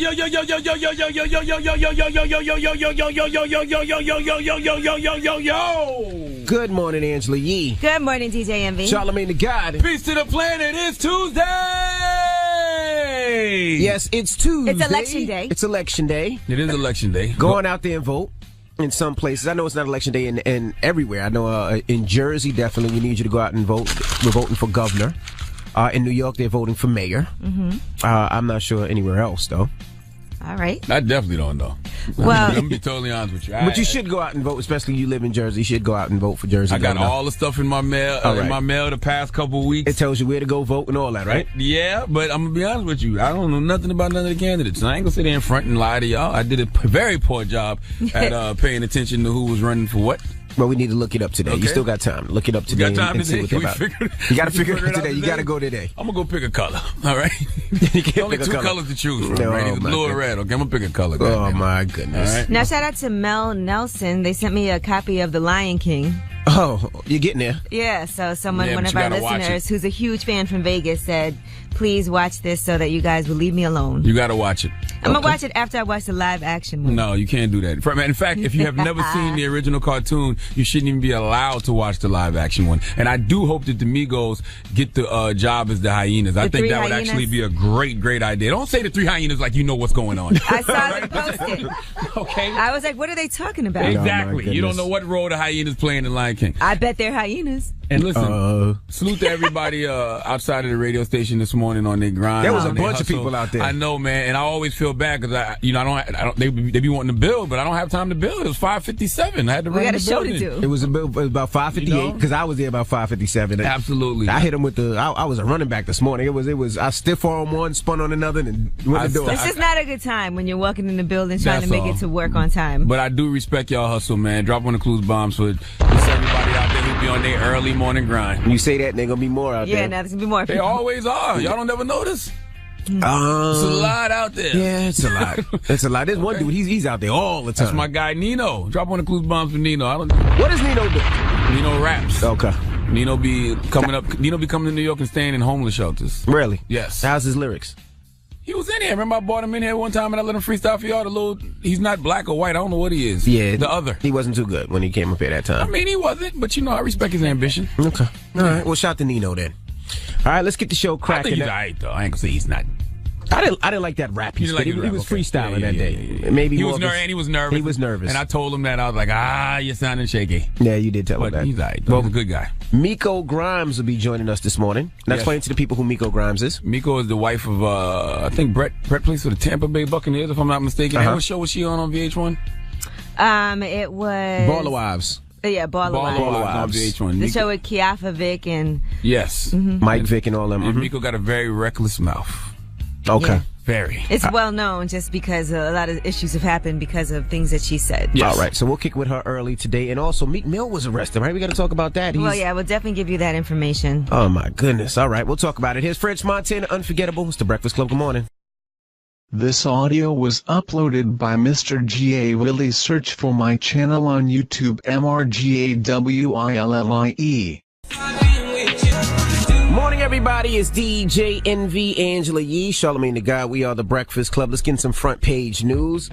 Good morning, Angela Yee. Good morning, DJ Envy. Charlamagne the God. Peace to the planet. It's Tuesday. Yes, it's Tuesday. It's election day. It's election day. It is election day. Go on out there and vote. In some places, I know it's not election day in everywhere. I know in Jersey, definitely we need you to go out and vote. We're voting for governor. In New York, they're voting for mayor. Mm-hmm. I'm not sure anywhere else, though. All right. I definitely don't know. Well, I'm going to be totally honest with you. But you should go out and vote, especially you live in Jersey. You should go out and vote for Jersey. I got all the stuff in my mail the past couple weeks. It tells you where to go vote and all that, right? Yeah, but I'm going to be honest with you. I don't know nothing about none of the candidates. I ain't going to sit there in front and lie to y'all. I did a very poor job at paying attention to who was running for what. Well, we need to look it up today. Okay. You still got time. Look it up today and see what they're about. You got to figure it out today. You got to go today. I'm going to go pick a color, all right? Only two colors to choose from, right? Either blue or red. Okay, I'm going to pick a color. Oh, my goodness. All right? Now, shout out to Mel Nelson. They sent me a copy of The Lion King. Oh, you're getting there. Yeah, so one of our listeners who's a huge fan from Vegas said, please watch this so that you guys will leave me alone. You got to watch it. I'm going to watch it after I watch the live action one. No, you can't do that. In fact, if you have never seen the original cartoon, you shouldn't even be allowed to watch the live action one. And I do hope that the Migos get the job as the hyenas. I think that would actually be a great idea. Don't say the three hyenas like you know what's going on. I saw them posted. Okay. I was like, what are they talking about? Exactly. You don't know what role the hyenas playing in Lion King. I bet they're hyenas. And listen, salute to everybody outside of the radio station this morning on their grind. There was a bunch of people out there. I know, man, and I always feel bad because I don't. They be wanting to build, but I don't have time to build. It was 5:57. I had to run the building. We got a show to do. It was about 5:58 because I was there about 5:57. Absolutely. I hit him with I was a running back this morning. It was I stiff arm one, spun on another, and went the door. It's just not a good time when you're walking in the building trying to make it to work on time. But I do respect y'all hustle, man. Drop one of Clues bombs for everybody out there who be on their early morning grind. You say that, and there's gonna be more out there. Yeah, now there's gonna be more. They always are. Y'all don't ever notice. It's a lot out there. Yeah, it's a lot. It's a lot. There's one dude. He's out there all the time. That's my guy Nino. Drop one of Clues bombs for Nino. What does Nino do? Nino raps. Okay. Nino be coming to New York and staying in homeless shelters. Really? Yes. How's his lyrics? He was in here. Remember I brought him in here one time and I let him freestyle for y'all. He's not black or white. I don't know what he is. Yeah. The other. He wasn't too good when he came up here that time. I mean, he wasn't, but I respect his ambition. Okay. All right. Well, shout to Nino then. All right, let's get the show cracking. I think he's all right, though. I ain't gonna say he's not. I didn't like that rap. He was freestyling that day. Yeah. Maybe he was nervous. He was nervous. And I told him that. I was like, you're sounding shaky. Yeah, you did tell him that. He's all right. Well, he's a good guy. Miko Grimes will be joining us this morning. Now explain to the people who Miko Grimes is. Miko is the wife of, I think Brett plays for the Tampa Bay Buccaneers, if I'm not mistaken. And what show was she on VH1? It was Baller Wives. Yeah, Baller Wives on VH1. The show with Kiafa Vick and Mike Vick and all them. And Miko got a very reckless mouth. Okay. Yeah. Very. It's well known just because a lot of issues have happened because of things that she said. Yes. All right, so we'll kick with her early today. And also, Meek Mill was arrested, right? We got to talk about that. Well, yeah, we'll definitely give you that information. Oh, my goodness. All right, we'll talk about it. Here's French Montana, Unforgettable. It's the Breakfast Club. Good morning. This audio was uploaded by Mr. G.A. Willie. Search for my channel on YouTube, MRGAWILLIE. Morning, everybody. It's DJ NV, Angela Yee, Charlamagne the God. We are the Breakfast Club. Let's get in some front page news.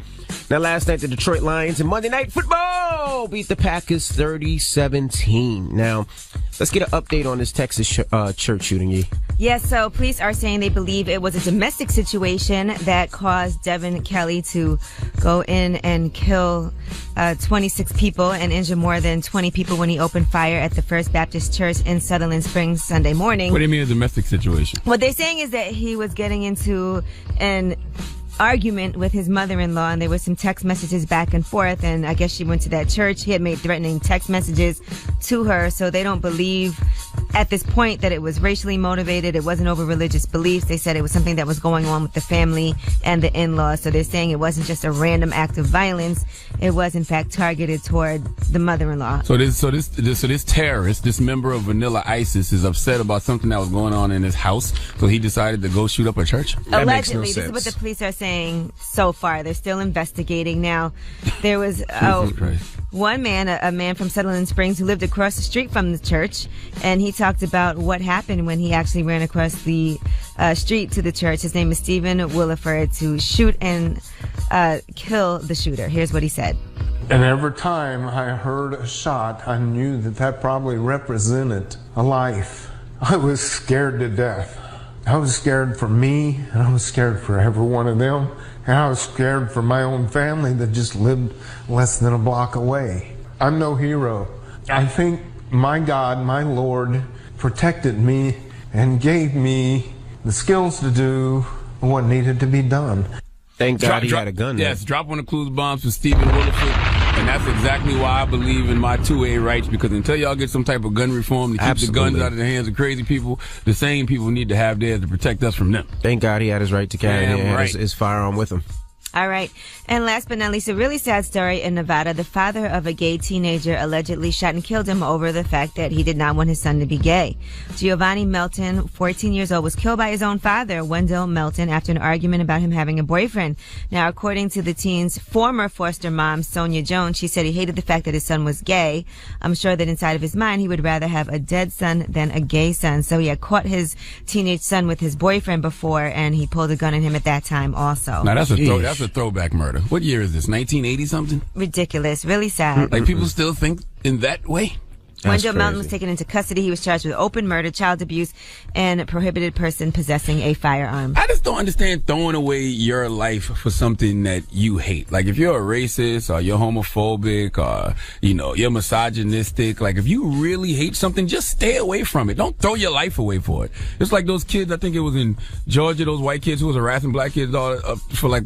Now, last night, the Detroit Lions in Monday Night Football beat the Packers 30-17. Now, let's get an update on this Texas church shooting, Yee. Yes, so police are saying they believe it was a domestic situation that caused Devin Kelly to go in and kill 26 people and injure more than 20 people when he opened fire at the First Baptist Church in Sutherland Springs Sunday morning. What do you mean a domestic situation? What they're saying is that he was getting into an argument with his mother-in-law, and there were some text messages back and forth, and I guess she went to that church. He had made threatening text messages to her, so they don't believe at this point that it was racially motivated. It wasn't over religious beliefs. They said it was something that was going on with the family and the in-laws, so they're saying it wasn't just a random act of violence. It was in fact targeted toward the mother-in-law. So this terrorist, this member of Vanilla ISIS, is upset about something that was going on in his house, so he decided to go shoot up a church? Allegedly, this is what the police are saying so far. They're still investigating now. There was one man, a man from Sutherland Springs who lived across the street from the church, and he talked about what happened when he actually ran across the street to the church. His name is Stephen Williford, to shoot and kill the shooter. Here's what he said. And every time I heard a shot, I knew that probably represented a life. I was scared to death. I was scared for me, and I was scared for every one of them. And I was scared for my own family that just lived less than a block away. I'm no hero. I think my God, my Lord, protected me and gave me the skills to do what needed to be done. Thank God he had a gun. Yes, drop one of clues bombs for Stephen Williford. And that's exactly why I believe in my 2A rights, because until y'all get some type of gun reform to keep the guns out of the hands of crazy people, the same people need to have theirs to protect us from them. Thank God he had his right to carry his firearm with him. All right. And last but not least, a really sad story in Nevada. The father of a gay teenager allegedly shot and killed him over the fact that he did not want his son to be gay. Giovanni Melton, 14 years old, was killed by his own father, Wendell Melton, after an argument about him having a boyfriend. Now, according to the teen's former foster mom, Sonia Jones, she said he hated the fact that his son was gay. I'm sure that inside of his mind, he would rather have a dead son than a gay son. So he had caught his teenage son with his boyfriend before, and he pulled a gun on him at that time also. Now, that's a throwback murder. What year is this? 1980 something? Ridiculous. Really sad. Like, people still think in that way? Wendell Melton was taken into custody. He was charged with open murder, child abuse, and a prohibited person possessing a firearm. I just don't understand throwing away your life for something that you hate. Like, if you're a racist or you're homophobic or, you're misogynistic, like, if you really hate something, just stay away from it. Don't throw your life away for it. It's like those kids, I think it was in Georgia, those white kids who was harassing black kids for like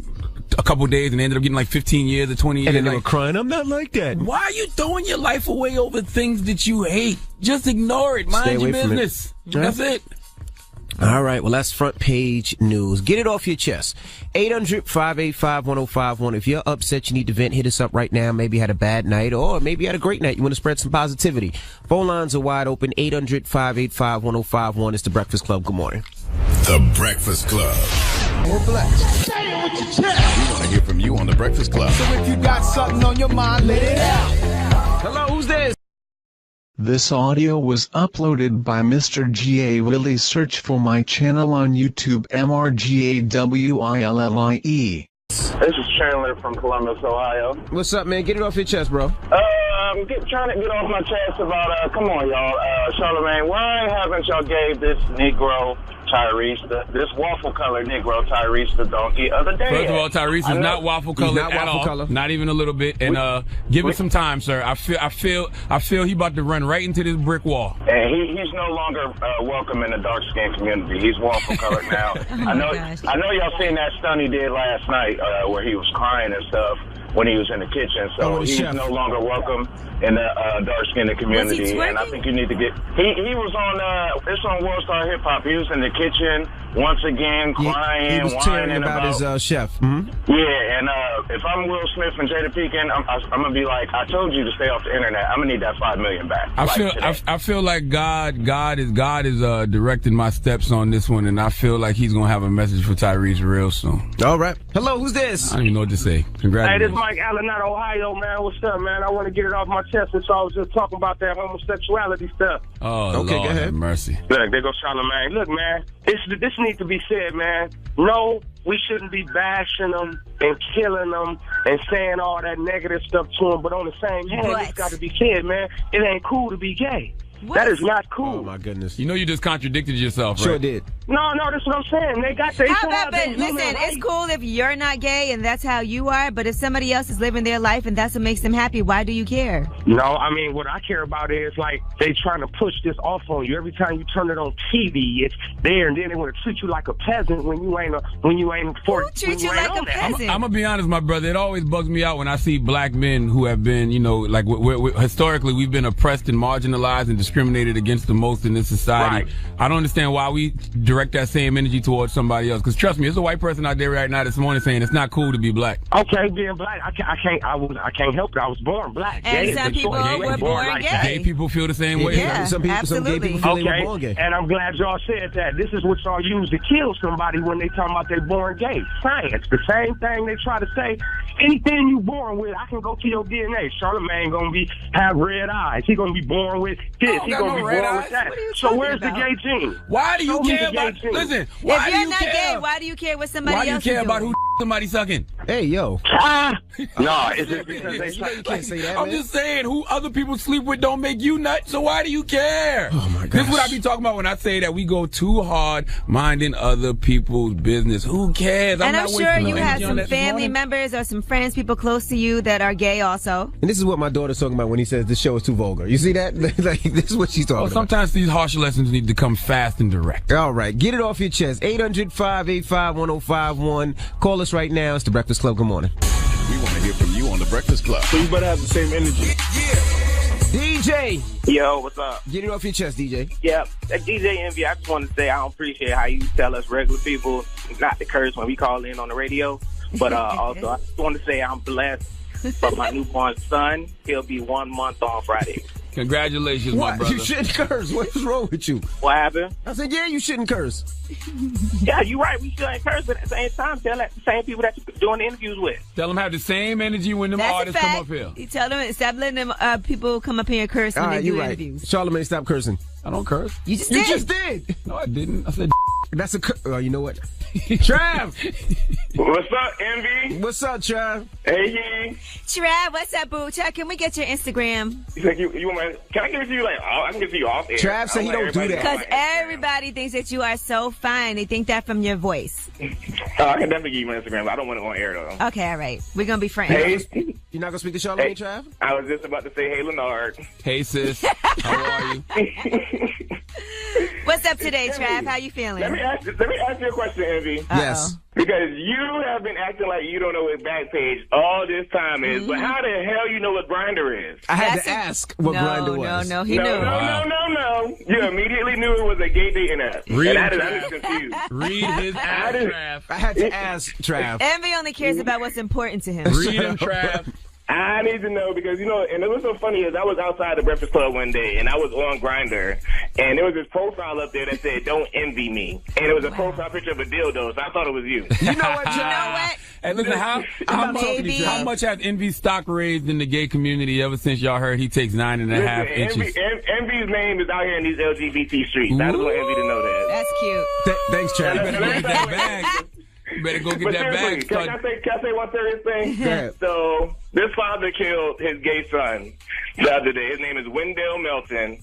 a couple days, and they ended up getting like 15 years or 20 years. And then they were crying, I'm not like that. Why are you throwing your life away over things that you hate? Just ignore it. Mind your business. That's it. All right. Well, that's front page news. Get it off your chest. 800-585-1051. If you're upset, you need to vent, hit us up right now. Maybe you had a bad night, or maybe you had a great night. You want to spread some positivity. Phone lines are wide open. 800-585-1051. It's The Breakfast Club. Good morning. The Breakfast Club. We're blessed. Say it with your chest. We want to hear from you on The Breakfast Club. So if you got something on your mind, let it out. Hello, who's this? This audio was uploaded by Mr. G.A. Willie. Search for my channel on YouTube, MRGAWILLIE. This is Chandler from Columbus, Ohio. What's up, man? Get it off your chest, bro. I'm trying to get off my chest about, come on, y'all. Charlamagne, why haven't y'all gave this Negro Tyrese, this waffle-colored Negro Tyrese the donkey other day? First of all, Tyrese is not waffle-colored at all. Not even a little bit. And give it some time, sir. I feel he about to run right into this brick wall. And he's no longer welcome in the dark-skinned community. He's waffle-colored now. I know y'all seen that stunt he did last night where he was crying and stuff when he was in the kitchen. So he's no longer welcome in the dark-skinned community. And I think you need to get... He was on... it's on World Star Hip Hop. He was in the kitchen once again, crying, he was tearing about his chef. Mm-hmm. Yeah, and if I'm Will Smith and Jada Pinkett, I'm gonna be like, I told you to stay off the internet. I'm gonna need that $5 million back. I feel like God is directing my steps on this one, and I feel like he's gonna have a message for Tyrese real soon. All right. Hello, who's this? I don't even know what to say. Congratulations. Hey, this is Mike Allen out of Ohio, man. What's up, man? I want to get it off my chest, since I was just talking about that homosexuality stuff. Oh, okay, Lord, go ahead. Have mercy. Look, there goes Charlamagne. Look, man, this needs to be said, man. No, we shouldn't be bashing them and killing them and saying all that negative stuff to them, but on the same hand, it's got to be said, man. It ain't cool to be gay. What? That is not cool. Oh, my goodness. You know you just contradicted yourself, right? Sure did. No, that's what I'm saying. They got their... Listen, it's cool if you're not gay and that's how you are, but if somebody else is living their life and that's what makes them happy, why do you care? No, I mean, what I care about is, like, they trying to push this off on you. Every time you turn it on TV, it's there, and then they want to treat you like a peasant when you ain't Who treats you like a peasant? I'm going to be honest, my brother. It always bugs me out when I see black men who have been, historically, we've been oppressed and marginalized and discriminated discriminated against the most in this society. Right. I don't understand why we direct that same energy towards somebody else. Because trust me, there's a white person out there right now this morning saying it's not cool to be black. Okay, being black, I can't help it. I was born black. And gay some people were born like gay. that. Gay people feel the same way. Yeah, some gay people feel they were born gay. And I'm glad y'all said that. This is what y'all use to kill somebody when they talking about they born gay. Science, the same thing they try to say. Anything you born with, I can go to your DNA. Charlamagne gonna have red eyes. He gonna be born with this. He gonna be born with that. So where's the gay gene? Why do you care about? Listen, if you're not gay, why do you care what somebody else is doing? Why do you care about who somebody sucking? Hey, yo. No, it's just because they you can't say that, I'm man. just saying, who other people sleep with don't make you nuts, so why do you care? Oh, my gosh. This is what I be talking about when I say that we go too hard minding other people's business. Who cares? And I'm not sure wasting you no have energy on some that this family morning. members or some friends, people close to you that are gay also. And this is what my daughter's talking about when he says this show is too vulgar. You see that? Like, this is what she's talking about. Sometimes these harsh lessons need to come fast and direct. All right, get it off your chest. 800-585-1051. Call us right now. It's The Breakfast Club. Good morning. We want to hear from you on The Breakfast Club. So you better have the same energy. DJ, Yo, what's up? get it off your chest, DJ. Yeah, DJ Envy, I just want to say I don't appreciate how you tell us regular people not to curse when we call in on the radio. But also, I just want to say I'm blessed for my newborn son. He'll be 1 month on Friday. Congratulations, my What? brother. You shouldn't curse. What is wrong with you? What happened? I said, yeah, you shouldn't curse. Yeah, you're right. We shouldn't curse, but at the same time, tell that the same people that you're doing the interviews with. Tell them have the same energy when them That's a artists fact. come up here. You tell them, stop letting them people come up here and curse when All right, they do you're right. interviews. Charlamagne, stop cursing. I don't curse. You just You did. just did. No, I didn't. I said That's a oh, you know what? Trav, What's up, Envy? what's up, Trav? Hey, Yee. Trav, what's up, boo? Trav, can we get your Instagram? You think you want my? Can I give it to you I can give it to you off air. Trav said he I want don't do everybody that. to know Because my Instagram. everybody thinks that you are so fine. They think that from your voice. I can definitely give you my Instagram, but I don't want it on air though. Okay, all right. We're going to be friends. Hey, You're not gonna speak to Charlamagne, Hey. Trav? I was just about to say, hey, Leonard. hey sis, how are you? What's up today, Trav? How you feeling? Let me ask you a question, Envy. Yes. Because you have been acting like you don't know what Backpage all this time is, but how the hell you know what Grindr is? I had That's to a- ask what Grindr was. No, he no, knew. no. You immediately knew it was a gay dating app. Read And it. I was confused. Read his ass, Trav. I had to ask Trav. Envy only cares about what's important to him. Read him, Trav. I need to know because, and it was so funny is I was outside the Breakfast Club one day and I was on Grindr and there was this profile up there that said, don't envy me. And it was a profile picture of a dildo, so I thought it was you. You know what, You know Trav? what? Hey, listen, how Maybe. much has Envy's stock raised in the gay community ever since y'all heard he takes 9.5 inches? Envy's name is out here in these LGBT streets. I just want Envy to know that. That's cute. Thanks, You Trav. better go get that bag. You better go get But that seriously, bag. can I say one serious thing? Go ahead. So this father killed his gay son the other day. His name is Wendell Melton.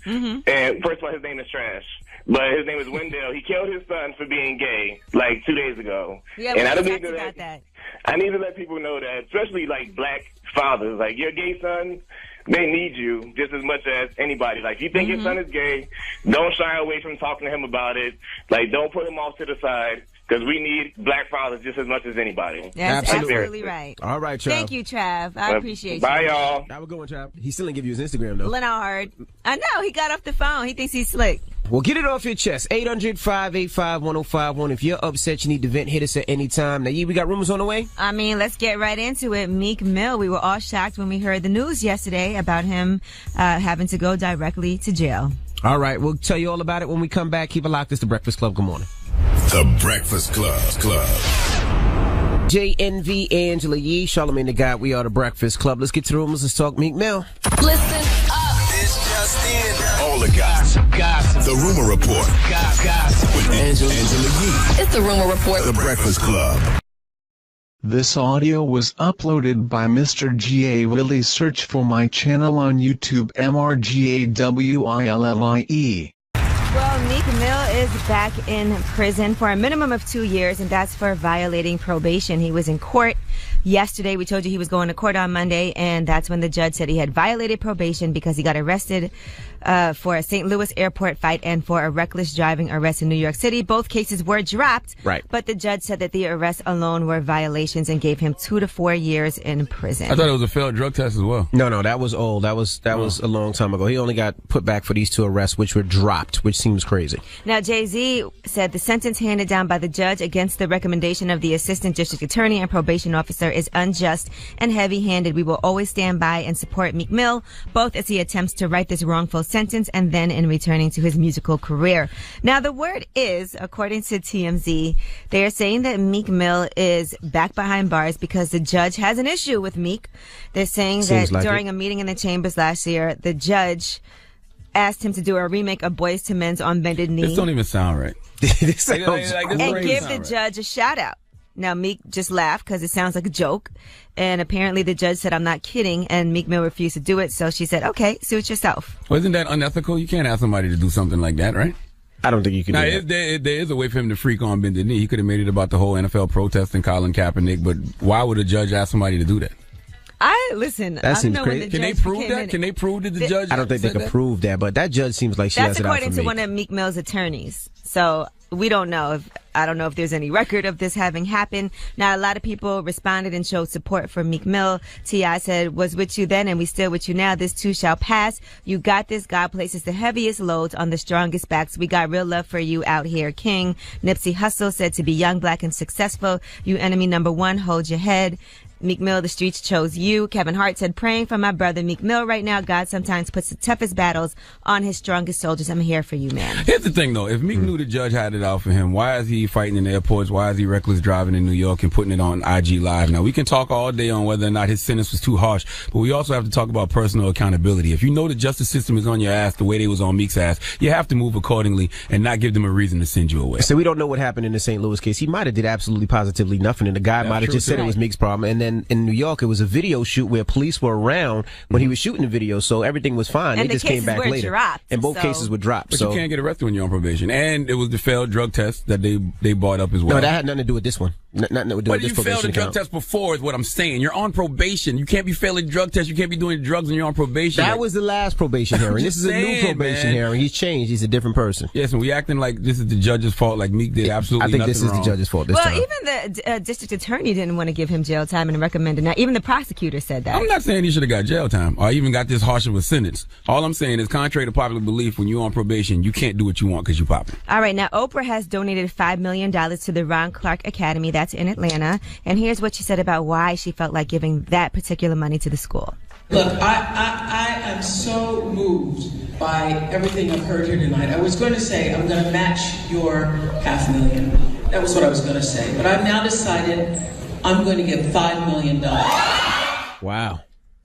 And first of all, his name is trash. But his name is Wendell. He killed his son for being gay like 2 days ago. Yeah, and I we don't need talked to about that. I need to let people know that, especially like black fathers, like your gay son, they need you just as much as anybody. Like, you think your son is gay, don't shy away from talking to him about it. Like, don't put him off to the side, because we need black fathers just as much as anybody. That's Absolutely. absolutely right. All right, Trav. Thank you, Trav. I appreciate Bye, you. y'all. Have a good one, Trav. He still didn't give you his Instagram, though. Leonard. I know, he got off the phone. He thinks he's slick. Well, get it off your chest. 800-585-1051. If you're upset, you need to vent, hit us at any time. Now, we got rumors on the way? I mean, let's get right into it. Meek Mill, we were all shocked when we heard the news yesterday about him having to go directly to jail. All right, we'll tell you all about it when we come back. Keep it locked. It's The Breakfast Club. Good morning. The Breakfast Club. JNV, Angela Yee, Charlamagne the God. We are The Breakfast Club. Let's get to the rumors. Let's talk Meek Mill. Listen up. It's just in. All the gossip. The Rumor Report. Gossip. With Angela Yee. It's the Rumor Report. The Breakfast Club. This audio was uploaded by Mr. G.A. Willie. Search for my channel on YouTube, MRGAWILLIE. Well, Meek Mill is back in prison for a minimum of 2 years, and that's for violating probation. He was in court yesterday. We told you he was going to court on Monday, and that's when the judge said he had violated probation because he got arrested for a St. Louis airport fight and for a reckless driving arrest in New York City. Both cases were dropped, right? But the judge said that the arrests alone were violations and gave him 2 to 4 years in prison. I thought it was a failed drug test as well. No, that was old. That was a long time ago. He only got put back for these 2 arrests, which were dropped, which seems crazy. Now, Jay-Z said the sentence handed down by the judge against the recommendation of the assistant district attorney and probation officer is unjust and heavy-handed. We will always stand by and support Meek Mill, both as he attempts to right this wrongful sentence and then in returning to his musical career. Now, the word is, according to TMZ, they are saying that Meek Mill is back behind bars because the judge has an issue with Meek. They're saying that during a meeting in the chambers last year, the judge asked him to do a remake of Boyz II Men's On Bended Knee. This don't even sound right. And give the judge a shout out. Now, Meek just laughed because it sounds like a joke. And apparently the judge said, I'm not kidding. And Meek Mill refused to do it. So she said, okay, suit yourself. Well, isn't that unethical? You can't ask somebody to do something like that, right? I don't think you can do that. There is a way for him to freak on bended knee. He could have made it about the whole NFL protesting Colin Kaepernick. But why would a judge ask somebody to do that? That seems crazy. Can they prove that? Can they prove that the judge? I don't think they can prove that, but that judge seems like she has it out for me. That's according to one of Meek Mill's attorneys. So we don't know I don't know if there's any record of this having happened. Now, a lot of people responded and showed support for Meek Mill. T.I. said, was with you then and we still with you now. This too shall pass. You got this. God places the heaviest loads on the strongest backs. We got real love for you out here, King. Nipsey Hussle said, to be young, black, and successful, you enemy number one, hold your head. Meek Mill, the streets chose you. Kevin Hart said, praying for my brother Meek Mill right now. God sometimes puts the toughest battles on his strongest soldiers. I'm here for you, man. Here's the thing, though. If Meek knew the judge had it out for him, why is he fighting in airports? Why is he reckless driving in New York and putting it on IG Live? Now, we can talk all day on whether or not his sentence was too harsh, but we also have to talk about personal accountability. If you know the justice system is on your ass the way they was on Meek's ass, you have to move accordingly and not give them a reason to send you away. So we don't know what happened in the St. Louis case. He might have did absolutely positively nothing, and the guy might have just said it was Meek's problem. And then in New York, it was a video shoot where police were around when he was shooting the video, so everything was fine. And they just came back later. And both cases were dropped. But you can't get arrested when you're on probation. And it was the failed drug test that they brought up as well. No, that had nothing to do with this one. Nothing to do with this probation. But you failed a drug test before is what I'm saying. You're on probation. You can't be failing drug tests. You can't be doing drugs when you're on probation. That was the last probation hearing. This is a new probation hearing. He's changed. He's a different person. Yes, and we acting like this is the judge's fault, like Meek did absolutely nothing wrong. I think this is the judge's fault this time. Well, even the district attorney didn't want to give him jail time and recommended that. Even the prosecutor said that. I'm not saying he should have got jail time or even got this harsh of a sentence. All I'm saying is, contrary to popular belief, when you're on probation, you can't do what you want because you popping. All right, now Oprah has donated $5 million to the Ron Clark Academy. That's in Atlanta. And here's what she said about why she felt like giving that particular money to the school. Look, I am so moved by everything I've heard here tonight. I was going to say I'm going to match your $500,000. That was what I was going to say. But I've now decided I'm going to give $5 million. Wow.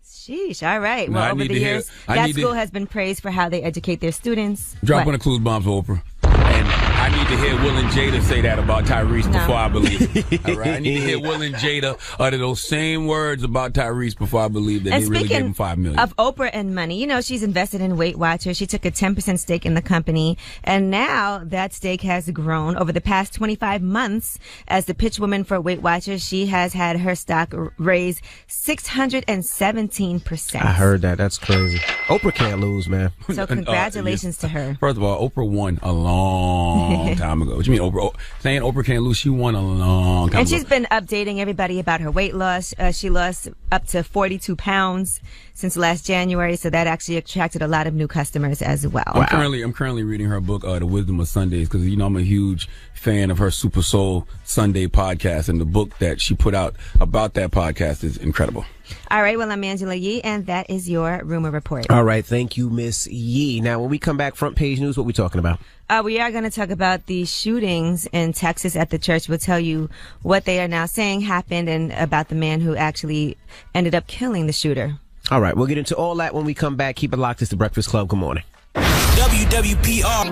Sheesh. All right. Well, over the years, that school has been praised for how they educate their students. Drop one of Clues bombs, Oprah. And I need to hear Will and Jada say that about Tyrese before I believe it. All right? I need to hear Will and Jada utter those same words about Tyrese before I believe that they really gave him $5 million. Of Oprah and money, you know, she's invested in Weight Watchers. She took a 10% stake in the company, and now that stake has grown over the past 25 months. As the pitch woman for Weight Watchers, she has had her stock raise 617%. I heard that. That's crazy. Oprah can't lose, man. So congratulations to her. First of all, Oprah won a long time ago. What you mean, Oprah? Saying Oprah can't lose, she won a long time ago. And she's been updating everybody about her weight loss. She lost up to 42 pounds since last January, so that actually attracted a lot of new customers as well. I'm currently reading her book, The Wisdom of Sundays, because you know I'm a huge fan of her Super Soul Sunday podcast, and the book that she put out about that podcast is incredible. All right, well, I'm Angela Yee, and that is your Rumor Report. All right, thank you, Miss Yee. Now, when we come back, front page news, what we talking about? We are going to talk about the shootings in Texas at the church. We'll tell you what they are now saying happened and about the man who actually ended up killing the shooter. All right, we'll get into all that when we come back. Keep it locked. It's The Breakfast Club. Good morning. WWPR.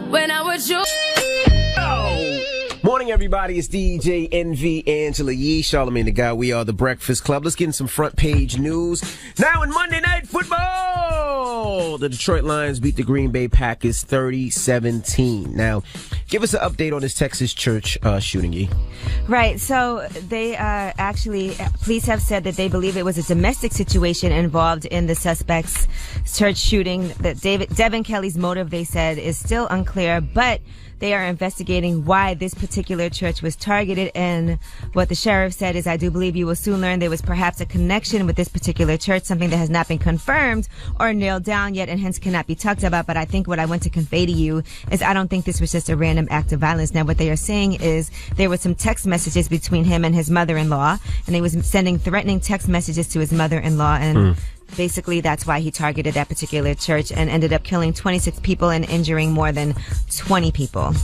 When I was you. Morning, everybody. It's DJ NV, Angela Yee, Charlamagne the Guy. We are the Breakfast Club. Let's get in some front page news. Now in Monday Night Football, the Detroit Lions beat the Green Bay Packers 30-17. Now, give us an update on this Texas church shooting, Yee. Right. So they police have said that they believe it was a domestic situation involved in the suspect's church shooting. That Devin Kelly's motive, they said, is still unclear, but they are investigating why this particular church was targeted, and what the sheriff said is, I do believe you will soon learn there was perhaps a connection with this particular church, something that has not been confirmed or nailed down yet and hence cannot be talked about. But I think what I want to convey to you is I don't think this was just a random act of violence. Now, what they are saying is there were some text messages between him and his mother-in-law, and he was sending threatening text messages to his mother-in-law, and basically, that's why he targeted that particular church and ended up killing 26 people and injuring more than 20 people.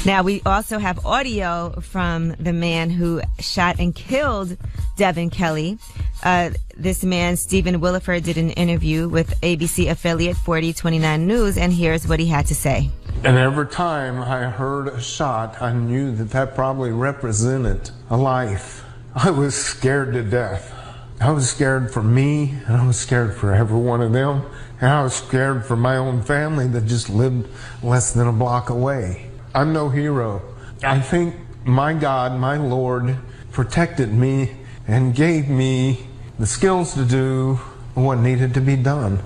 Now, we also have audio from the man who shot and killed Devin Kelly. This man, Stephen Williford, did an interview with ABC affiliate 4029 News, and here's what he had to say. And every time I heard a shot, I knew that probably represented a life. I was scared to death. I was scared for me, and I was scared for every one of them, and I was scared for my own family that just lived less than a block away. I'm no hero. I think my God, my Lord, protected me and gave me the skills to do what needed to be done.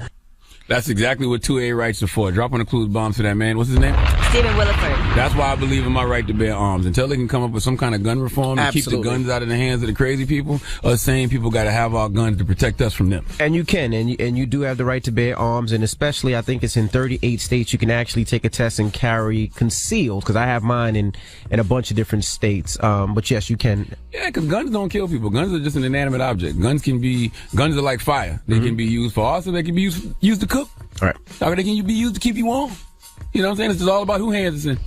That's exactly what 2A rights are for. Dropping a clues bomb to that man. What's his name? Stephen Williford. That's why I believe in my right to bear arms. Until they can come up with some kind of gun reform and keep the guns out of the hands of the crazy people, us sane people got to have our guns to protect us from them. And you can, and you do have the right to bear arms, and especially I think it's in 38 states you can actually take a test and carry concealed, because I have mine in a bunch of different states. But yes, you can. Yeah, because guns don't kill people. Guns are just an inanimate object. Guns are like fire. They can be used for arson. They can be used to cook. All right. Or they can be used to keep you warm. You know what I'm saying? It's just all about who hands it's in.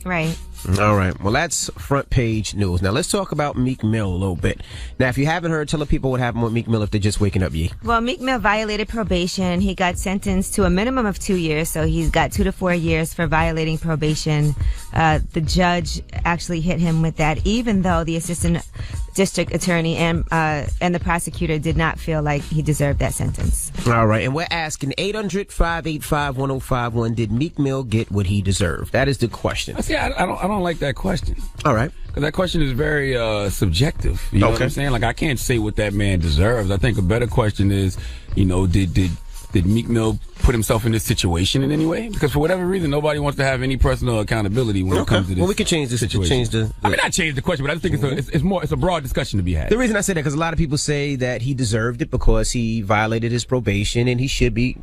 Right. All right. Well, that's front page news. Now, let's talk about Meek Mill a little bit. Now, if you haven't heard, tell the people what happened with Meek Mill if they're just waking up, Yee. Well, Meek Mill violated probation. He got sentenced to a minimum of 2 years, so he's got 2 to 4 years for violating probation. The judge actually hit him with that, even though the assistant district attorney and the prosecutor did not feel like he deserved that sentence. All right. And we're asking 800-585-1051, did Meek Mill get what he deserved? That is the question. See, I don't like that question. All right. Because that question is very subjective. You know what I'm saying? Like, I can't say what that man deserves. I think a better question is, you know, did Meek Mill put himself in this situation in any way? Because for whatever reason, nobody wants to have any personal accountability when it comes to this. Well, we can change this situation. Not change the question, but I just think it's a broad discussion to be had. The reason I say that, because a lot of people say that he deserved it because he violated his probation, and it should be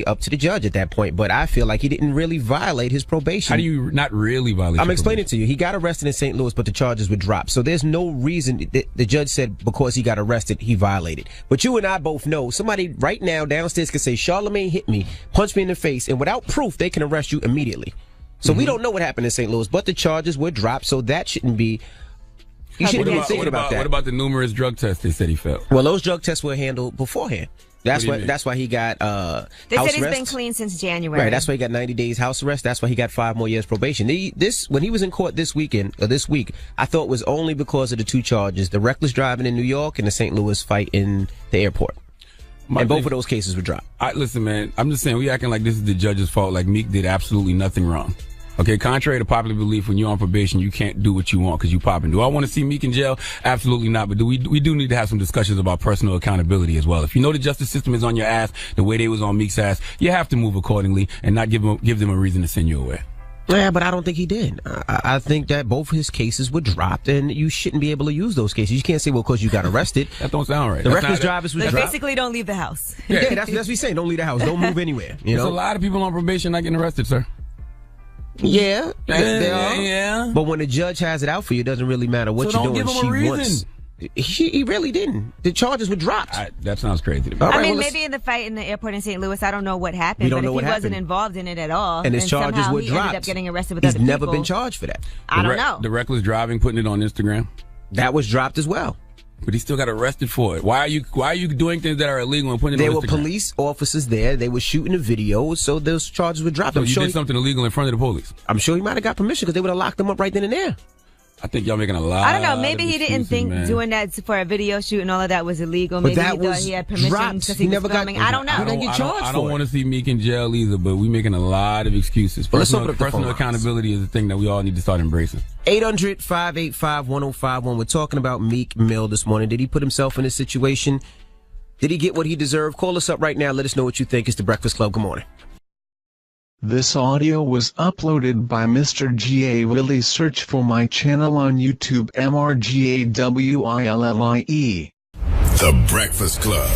up to the judge at that point. But I feel like he didn't really violate his probation. How do you not really violate? I'm explaining it to you. He got arrested in St. Louis, but the charges were dropped. So there's no reason. The judge said because he got arrested, he violated. But you and I both know somebody right now downstairs can say, Charlamagne hit me, punch me in the face, and without proof, they can arrest you immediately. So we don't know what happened in St. Louis, but the charges were dropped, so that shouldn't be. You shouldn't be thinking about that. What about the numerous drug tests they said he failed? Well, those drug tests were handled beforehand. That's why he got They house said he's arrest. been clean since January. Right, that's why he got 90 days house arrest. That's why he got 5 more years probation. When he was in court this week, I thought was only because of the 2 charges: the reckless driving in New York and the St. Louis fight in the airport. And both of those cases were dropped. Listen, man, I'm just saying, we acting like this is the judge's fault, like Meek did absolutely nothing wrong. Okay, contrary to popular belief, when you're on probation, you can't do what you want because you popping. Do I want to see Meek in jail? Absolutely not. But we do need to have some discussions about personal accountability as well. If you know the justice system is on your ass the way they was on Meek's ass, you have to move accordingly and not give them a reason to send you away. Yeah, but I don't think he did. I think that both his cases were dropped, and you shouldn't be able to use those cases. You can't say, well, because you got arrested. That don't sound right. The reckless drivers was dropped. Basically, don't leave the house. Yeah, that's what we say. Don't leave the house. Don't move anywhere. There's a lot of people on probation not getting arrested, sir. Yeah, there are. Yeah. But when the judge has it out for you, it doesn't really matter what you're doing. Give him a reason. Wants. He really didn't. The charges were dropped. That sounds crazy to me. I mean, maybe in the fight in the airport in St. Louis, I don't know what happened. But if he wasn't involved in it at all, and his charges were dropped, he ended up getting arrested with other people. He's never been charged for that. I don't know. The reckless driving, putting it on Instagram, that was dropped as well. But he still got arrested for it. Why are you doing things that are illegal and putting it on Instagram? There were police officers there. They were shooting a video, so those charges were dropped. So you did something illegal in front of the police? I'm sure he might have got permission because they would have locked him up right then and there. I think y'all making a lot. I don't know. Maybe he didn't think doing that for a video shoot and all of that was illegal. Maybe he thought he had permission because he never got. I don't know. I don't want to see Meek in jail either, but we making a lot of excuses. Personal accountability is the thing that we all need to start embracing. 800-585-1051. We're talking about Meek Mill this morning. Did he put himself in this situation? Did he get what he deserved? Call us up right now. Let us know what you think. It's the Breakfast Club. Good morning. This audio was uploaded by Mr. G.A. Willie. Search for my channel on YouTube, MRGAWILLIE. The Breakfast Club.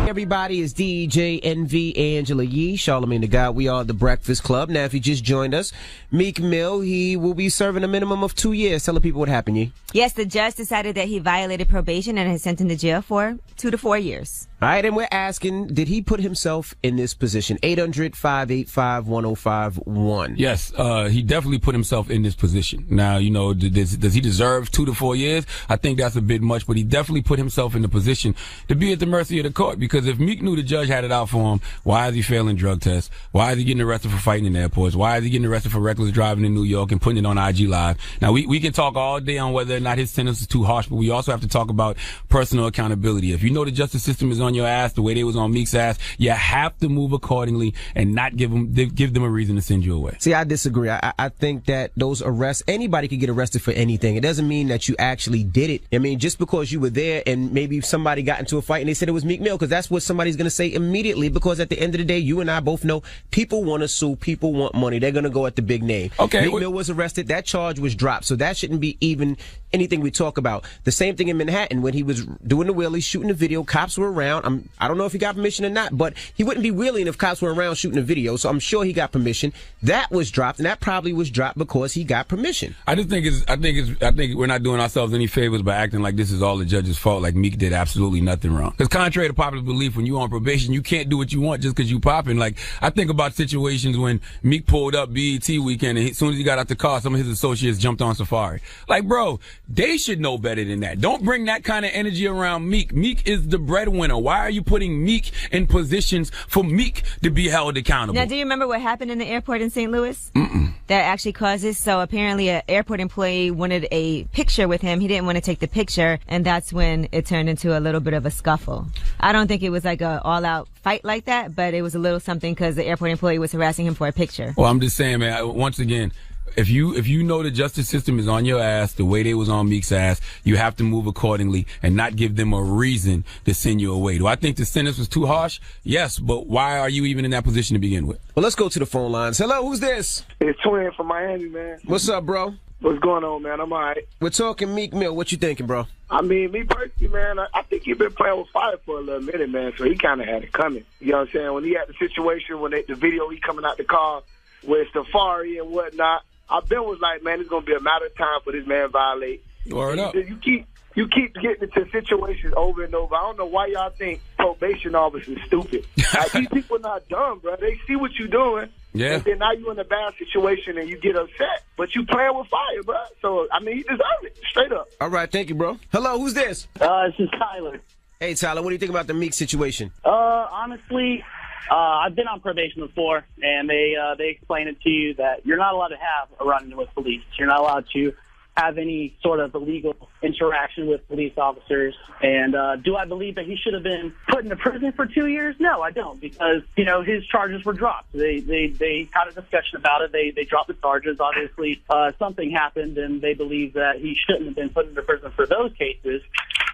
Everybody, is DJ NV Angela Yee, Charlamagne the God. We are the Breakfast Club. Now, if you just joined us, Meek Mill, he will be serving a minimum of 2 years. Tell the people what happened, Yee. Yes, the judge decided that he violated probation and has sent him to jail for 2 to 4 years. All right, and we're asking, did he put himself in this position? 800-585-1051. Yes, he definitely put himself in this position. Now, you know, does he deserve 2 to 4 years? I think that's a bit much, but he definitely put himself in the position to be at the mercy of the court. Because if Meek knew the judge had it out for him, why is he failing drug tests? Why is he getting arrested for fighting in airports? Why is he getting arrested for reckless driving in New York and putting it on IG Live? Now, we can talk all day on whether or not his sentence is too harsh, but we also have to talk about personal accountability. If you know the justice system is on your ass the way they was on Meek's ass, you have to move accordingly and not give them a reason to send you away. See, I disagree. I think that those arrests, anybody could get arrested for anything. It doesn't mean that you actually did it. I mean, just because you were there and maybe somebody got into a fight and they said it was Meek Mill, because that's what somebody's going to say immediately, because at the end of the day, you and I both know people want to sue, people want money. They're going to go at the big name. Okay. Meek Mill was arrested. That charge was dropped. So that shouldn't be even anything we talk about. The same thing in Manhattan when he was doing the wheelie, shooting the video, cops were around. I don't know if he got permission or not, but he wouldn't be wheeling if cops were around shooting a video. So I'm sure he got permission. That was dropped, and that probably was dropped because he got permission. I think we're not doing ourselves any favors by acting like this is all the judge's fault, like Meek did absolutely nothing wrong. Because contrary to popular belief, when you're on probation, you can't do what you want just because you popping. Like, I think about situations when Meek pulled up BET weekend, and as soon as he got out the car, some of his associates jumped on Safari. Like, bro, they should know better than that. Don't bring that kind of energy around Meek. Meek is the breadwinner. Why are you putting Meek in positions for Meek to be held accountable? Now, do you remember what happened in the airport in St. Louis? Mm-mm. That actually caused this. So apparently an airport employee wanted a picture with him. He didn't want to take the picture, and that's when it turned into a little bit of a scuffle. I don't think it was like a all-out fight like that, but it was a little something because the airport employee was harassing him for a picture. Well, I'm just saying, man, once again, if you know the justice system is on your ass the way they was on Meek's ass, you have to move accordingly and not give them a reason to send you away. Do I think the sentence was too harsh? Yes, but why are you even in that position to begin with? Well, let's go to the phone lines. Hello, who's this? It's Twin from Miami, man. What's up, bro? What's going on, man? I'm all right. We're talking Meek Mill. What you thinking, bro? I mean, me personally, man, I think he's been playing with fire for a little minute, man, so he kind of had it coming. You know what I'm saying? When he had the situation, when the video, he coming out the car with Safari and whatnot, I was like, man, it's going to be a matter of time for this man violate. Word up. You keep getting into situations over and over. I don't know why y'all think probation officers stupid. Like, these people not dumb, bro. They see what you're doing. Yeah. And then now you're in a bad situation and you get upset. But you playing with fire, bro. So, I mean, he deserves it. Straight up. All right. Thank you, bro. Hello. Who's this? This is Tyler. Hey, Tyler. What do you think about the Meek situation? Honestly, I've been on probation before, and they explain it to you that you're not allowed to have a run-in with police. You're not allowed to have any sort of illegal interaction with police officers. And do I believe that he should have been put into prison for 2 years? No, I don't, because, you know, his charges were dropped. They had a discussion about it. They dropped the charges. Obviously, something happened, and they believe that he shouldn't have been put into prison for those cases.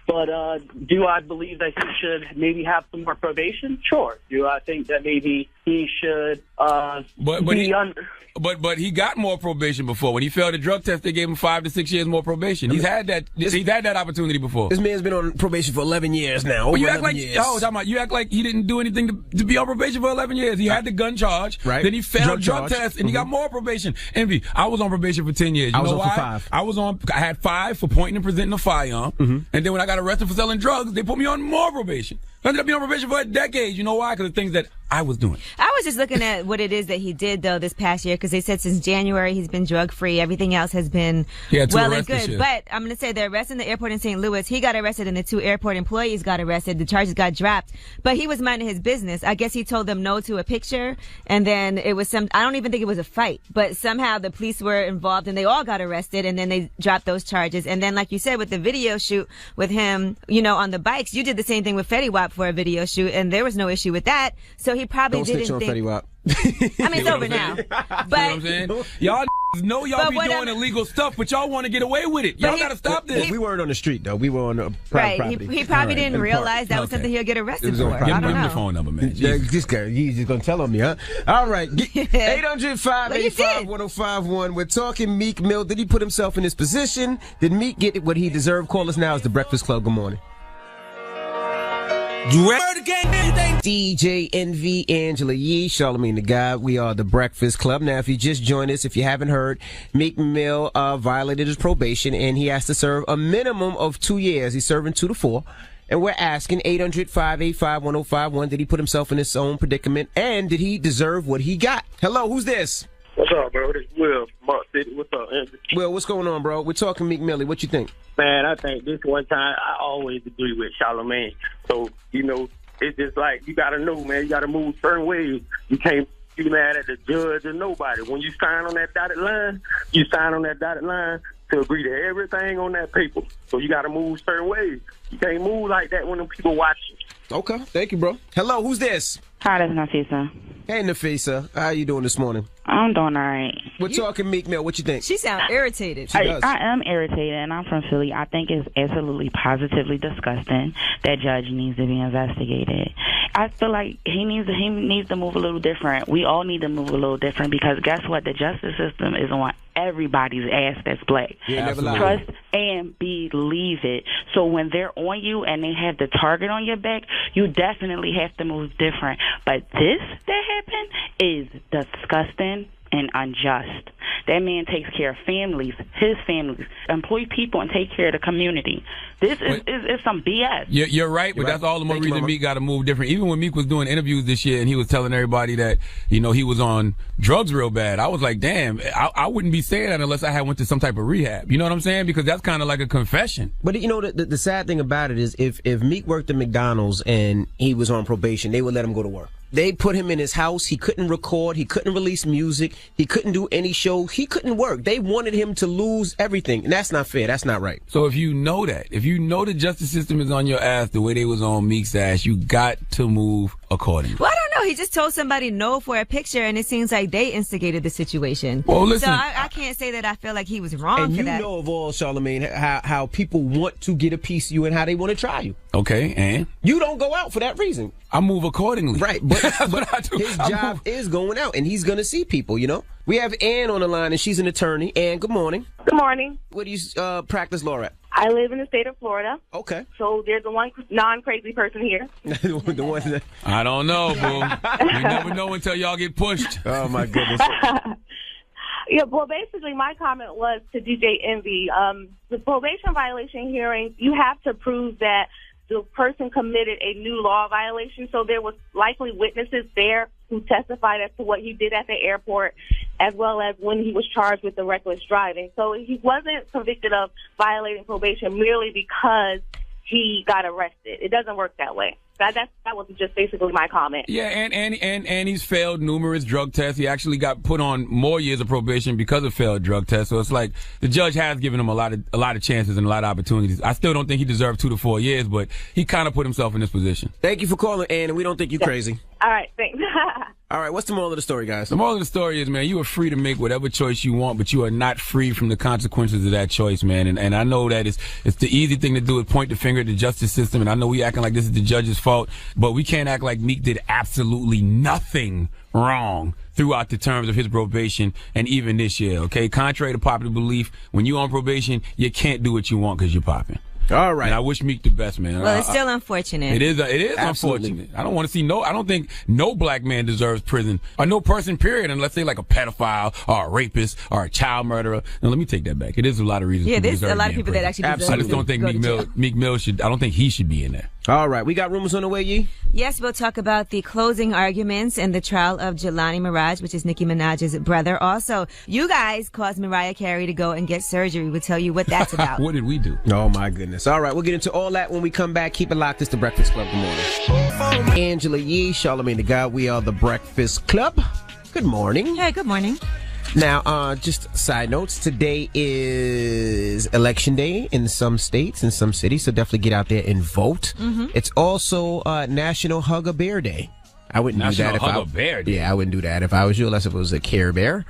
But do I believe that he should maybe have some more probation? Sure. Do I think that maybe he should But he got more probation before. When he failed the drug test, they gave him 5 to 6 years more probation. He's had that opportunity before. This man's been on probation for 11 years now. Well, you act like you act like he didn't do anything to be on probation for 11 years. He had the gun charge, right? Then he failed drug test, and he got more probation. Envy, I was on probation for 10 years. You know why? For 5. I had 5 for pointing and presenting a firearm, and then when I got arrested for selling drugs, they put me on more probation. I ended up being on probation for a decade. You know why? Because of things that I was doing. I was just looking at what it is that he did, though, this past year, because they said since January he's been drug-free. Everything else has been well and good. But I'm going to say the arrest in the airport in St. Louis, he got arrested and the 2 airport employees got arrested. The charges got dropped. But he was minding his business. I guess he told them no to a picture, and then it was I don't even think it was a fight, but somehow the police were involved and they all got arrested, and then they dropped those charges. And then, like you said, with the video shoot with him, on the bikes, you did the same thing with Fetty Wap for a video shoot, and there was no issue with that. So he probably didn't think. Fetty Wap. I mean, it's over now. But you know what I'm saying? Y'all know y'all be doing illegal stuff, but y'all want to get away with it. Y'all got to stop this. We weren't on the street, though. We were on a private property. He probably didn't realize that was something he'll get arrested for. Give him the phone number, man. This guy, he's just going to tell on me, huh? All right. 800-585-1051. We're talking Meek Mill. Did he put himself in this position? Did Meek get what he deserved? Call us now. It's The Breakfast Club. Good morning. DJ Envy, Angela Yee, Charlamagne the God. We are The Breakfast Club. Now, if you just joined us, if you haven't heard, Meek Mill violated his probation, and he has to serve a minimum of 2 years. He's serving 2 to 4. And we're asking 800-585-1051, did he put himself in his own predicament, and did he deserve what he got? Hello, who's this? What's up, bro? This is Will, Mark City. What's up, Andrew? Will, what's going on, bro? We're talking Meek Millie. What you think? Man, I think this one time, I always agree with Charlamagne. So, it's just like, you got to know, man, you got to move certain ways. You can't be mad at the judge or nobody. When you sign on that dotted line, you sign on that dotted line to agree to everything on that paper. So you got to move certain ways. You can't move like that when them people watching. Okay, thank you, bro. Hello, who's this? Hi, this is Nafisa. Hey, Nafisa. How you doing this morning? I'm doing all right. We're talking Meek Mill. What you think? She sounds irritated. I am irritated, and I'm from Philly. I think it's absolutely positively disgusting. That judge needs to be investigated. I feel like he needs to move a little different. We all need to move a little different, because guess what? The justice system is on everybody's ass that's black. Trust and believe it. So when they're on you and they have the target on your back, you definitely have to move different. But this that happened is disgusting and unjust. That man takes care of families, his families, employ people, and take care of the community. This is some BS. You're right, but that's all the more reason Meek got to move different. Even when Meek was doing interviews this year and he was telling everybody that, he was on drugs real bad, I was like, damn, I wouldn't be saying that unless I had went to some type of rehab. You know what I'm saying? Because that's kind of like a confession. But, the sad thing about it is if Meek worked at McDonald's and he was on probation, they would let him go to work. They put him in his house. He couldn't record. He couldn't release music. He couldn't do any shows. He couldn't work. They wanted him to lose everything. And that's not fair. That's not right. So if you know that, if you know the justice system is on your ass the way they was on Meek's ass, you got to move accordingly. Well, I don't know. He just told somebody no for a picture, and it seems like they instigated the situation. Well, listen. So I can't say that I feel like he was wrong for that. And you know of all, Charlamagne, how people want to get a piece of you and how they want to try you. Okay, and? You don't go out for that reason. I move accordingly. Right, but his job is going out, and he's going to see people, We have Ann on the line, and she's an attorney. Ann, good morning. Good morning. Where do you practice law at? I live in the state of Florida. Okay. So there's the one non-crazy person here. the one that... I don't know, boo. We never know until y'all get pushed. Oh, my goodness. Yeah, well, basically, my comment was to DJ Envy. The probation violation hearing, you have to prove that the person committed a new law violation. So there was likely witnesses there who testified as to what he did at the airport, as well as when he was charged with the reckless driving. So he wasn't convicted of violating probation merely because he got arrested. It doesn't work that way. That was just basically my comment. Yeah, and he's failed numerous drug tests. He actually got put on more years of probation because of failed drug tests. So it's like the judge has given him a lot of chances and a lot of opportunities. I still don't think he deserved 2 to 4 years, but he kind of put himself in this position. Thank you for calling, Ann, and we don't think you're crazy. All right, thanks. All right, what's the moral of the story, guys? The moral of the story is, man, you are free to make whatever choice you want, but you are not free from the consequences of that choice, man. And I know that it's the easy thing to do is point the finger at the justice system, and I know we acting like this is the judge's fault, but we can't act like Meek did absolutely nothing wrong throughout the terms of his probation and even this year, okay? Contrary to popular belief, when you're on probation, you can't do what you want because you're popping. All right. And I wish Meek the best, man. Well, it's still unfortunate. It is unfortunate. I don't want to see I don't think no black man deserves prison, or no person, period, unless they like a pedophile or a rapist or a child murderer. Now, let me take that back. It is a lot of reasons. Yeah, there's a lot of people that actually deserve. I just don't think Meek Mill should, I don't think he should be in there. All right. We got rumors on the way, Yee? Yes, we'll talk about the closing arguments in the trial of Jelani Mirage, which is Nicki Minaj's brother. Also, you guys caused Mariah Carey to go and get surgery. We'll tell you what that's about. What did we do? Oh, my goodness. All right. We'll get into all that when we come back. Keep it locked. It's The Breakfast Club. Good morning. Angela Yee, Charlamagne the God. We are The Breakfast Club. Good morning. Hey, good morning. Now, just side notes. Today is election day in some states, in some cities, so definitely get out there and vote. Mm-hmm. It's also National Hug a Bear Day. I wouldn't do that if I wouldn't do that if I was you, unless if it was a Care Bear.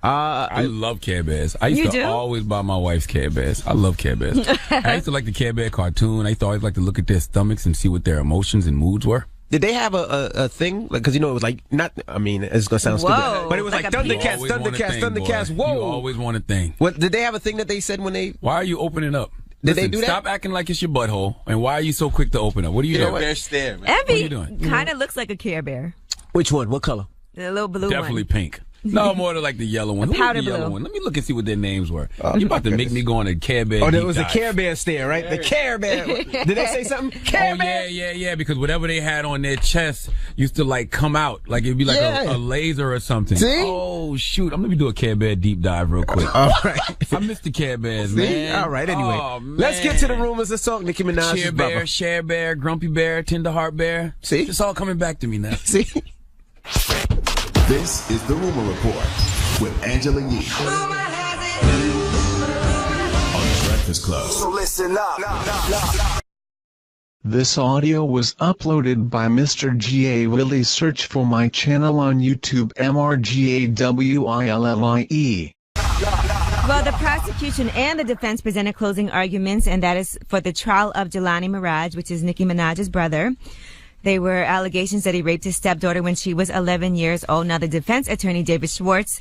I love Care Bears. I used to always buy my wife's Care Bears. I love Care Bears. I used to like the Care Bear cartoon. I used to always like to look at their stomachs and see what their emotions and moods were. Did they have a thing? Like, because, it was like, not, I mean, it's going to sound stupid, but it was like Thundercats, whoa. You always want a thing. What, did they have a thing that they said when they... Why are you opening up? Did they do that? Stop acting like it's your butthole, and why are you so quick to open up? What are you doing? Bear stare, man. Envy what are you doing? Kind of looks like a Care Bear. Which one? What color? The little blue Definitely one. pink. No, more to like the yellow one. Powder the yellow blue one? Let me look and see what their names were. You're about to make me go on a Care Bear. Oh, there was a Care Bear stare, right? The Care Bear. Did they say something? Care Bear? Yeah. Because whatever they had on their chest used to like come out. Like it'd be like a laser or something. See? Oh, shoot. I'm going to do a Care Bear deep dive real quick. All right. I miss the Care Bears, man. All right, anyway. Oh, man. Let's get to the rumors. Let's talk Nicki Minaj's Cheer brother. Bear, Share Bear, Grumpy Bear, Tender Heart Bear. See? It's all coming back to me now. See? This is the Rumor Report with Angela Yee on The Breakfast Club. So listen up. This audio was uploaded by Mr. G.A. Willie. Search for my channel on YouTube, MRGAWILLIE. Well, the prosecution and the defense presented closing arguments, and that is for the trial of Jelani Mirage, which is Nicki Minaj's brother. They were allegations that he raped his stepdaughter when she was 11 years old. Now, the defense attorney, David Schwartz,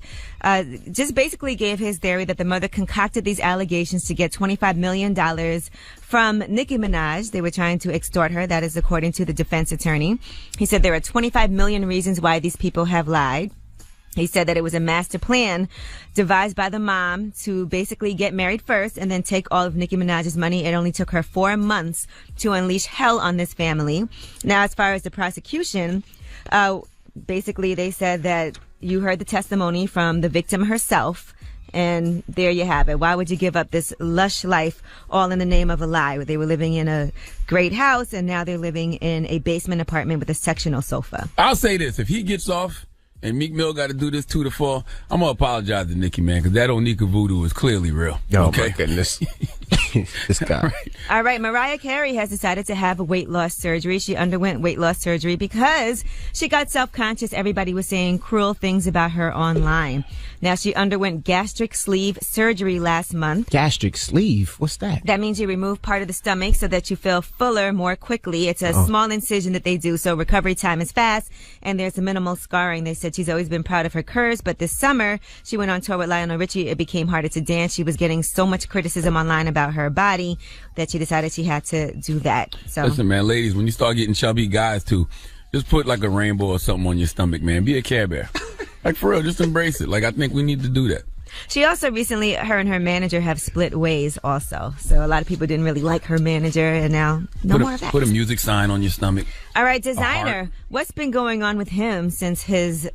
just basically gave his theory that the mother concocted these allegations to get $25 million from Nicki Minaj. They were trying to extort her. That is according to the defense attorney. He said there are 25 million reasons why these people have lied. He said that it was a master plan devised by the mom to basically get married first and then take all of Nicki Minaj's money. It only took her 4 months to unleash hell on this family. Now, as far as the prosecution, basically they said that you heard the testimony from the victim herself. And there you have it. Why would you give up this lush life all in the name of a lie? They were living in a great house and now they're living in a basement apartment with a sectional sofa. I'll say this. If he gets off and Meek Mill got to do this 2 to 4, I'm going to apologize to Nicki, man, because that Onika voodoo is clearly real. Oh, my goodness. This guy. All right. Mariah Carey has decided to have a weight loss surgery. She underwent weight loss surgery because she got self-conscious. Everybody was saying cruel things about her online. Now, she underwent gastric sleeve surgery last month. Gastric sleeve? What's that? That means you remove part of the stomach so that you feel fuller more quickly. It's a small incision that they do, so recovery time is fast, and there's a minimal scarring. They said she's always been proud of her curves, but this summer, she went on tour with Lionel Richie. It became harder to dance. She was getting so much criticism online about her body that she decided she had to do that. So listen, man, ladies, when you start getting chubby, guys too, just put like a rainbow or something on your stomach, man. Be a Care Bear. Like, for real, just embrace it. Like, I think we need to do that. She also recently, her and her manager have split ways also. So a lot of people didn't really like her manager, and now more of that. Put a music sign on your stomach. All right, Designer. What's been going on with him since his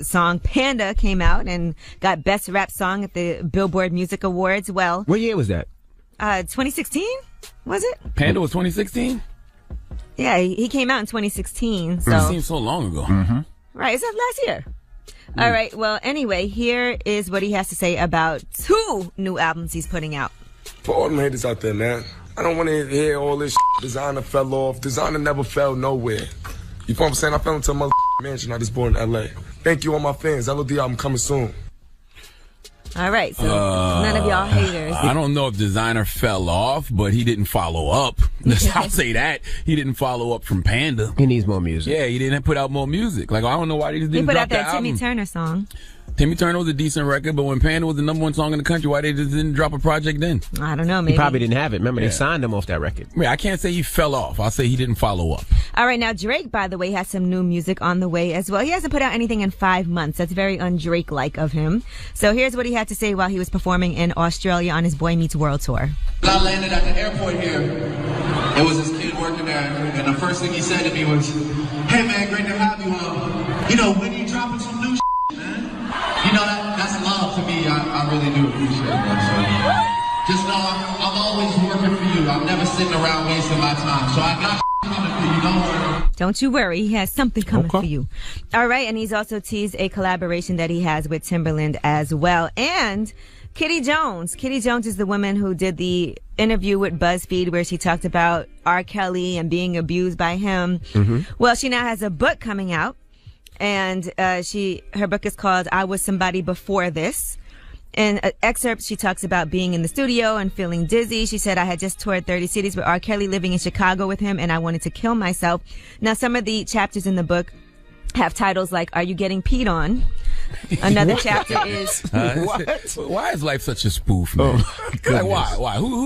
song Panda came out and got Best Rap Song at the Billboard Music Awards? Well, what year was that? 2016, was it? Panda was 2016? Yeah, he came out in 2016. So. It seems so long ago. Mm-hmm. Right, it's last year. All right, well, anyway, here is what he has to say about 2 new albums he's putting out. For all them haters out there, man, I don't want to hear all this Designer fell off. Designer never fell nowhere. You know what I'm saying? I fell into a mother mansion. I just born in L.A. Thank you, all my fans. LOD album coming soon. All right, so none of y'all haters. I don't know if Designer fell off, but he didn't follow up. I'll say that. He didn't follow up from Panda. He needs more music. Yeah, he didn't put out more music. Like, I don't know why he just didn't drop that album. He put out that Timmy Turner song. Timmy Turner was a decent record, but when Panda was the #1 song in the country, why they just didn't drop a project then? I don't know, maybe. He probably didn't have it. Remember, they signed him off that record. Yeah, I can't say he fell off. I'll say he didn't follow up. All right, now Drake, by the way, has some new music on the way as well. He hasn't put out anything in 5 months. That's very un-Drake-like of him. So here's what he had to say while he was performing in Australia on his Boy Meets World tour. I landed at the airport here. It was this kid working there, and the first thing he said to me was, "Hey man, great to have you. When are you dropping some new shit, man?" That's love to me. I really do appreciate it, man. So just know I'm always working for you. I'm never sitting around wasting my time. So I got coming for you. Don't worry. Don't you worry. He has something coming for you. All right. And he's also teased a collaboration that he has with Timberland as well. And Kitty Jones. Kitty Jones is the woman who did the interview with BuzzFeed where she talked about R. Kelly and being abused by him. Mm-hmm. Well, she now has a book coming out. And her book is called I Was Somebody Before This. In excerpts, she talks about being in the studio and feeling dizzy. She said, I had just toured 30 cities with R. Kelly, living in Chicago with him, and I wanted to kill myself. Now, some of the chapters in the book have titles like, Are You Getting Peed On? Another chapter is what? Why is life such a spoof, man? Like why?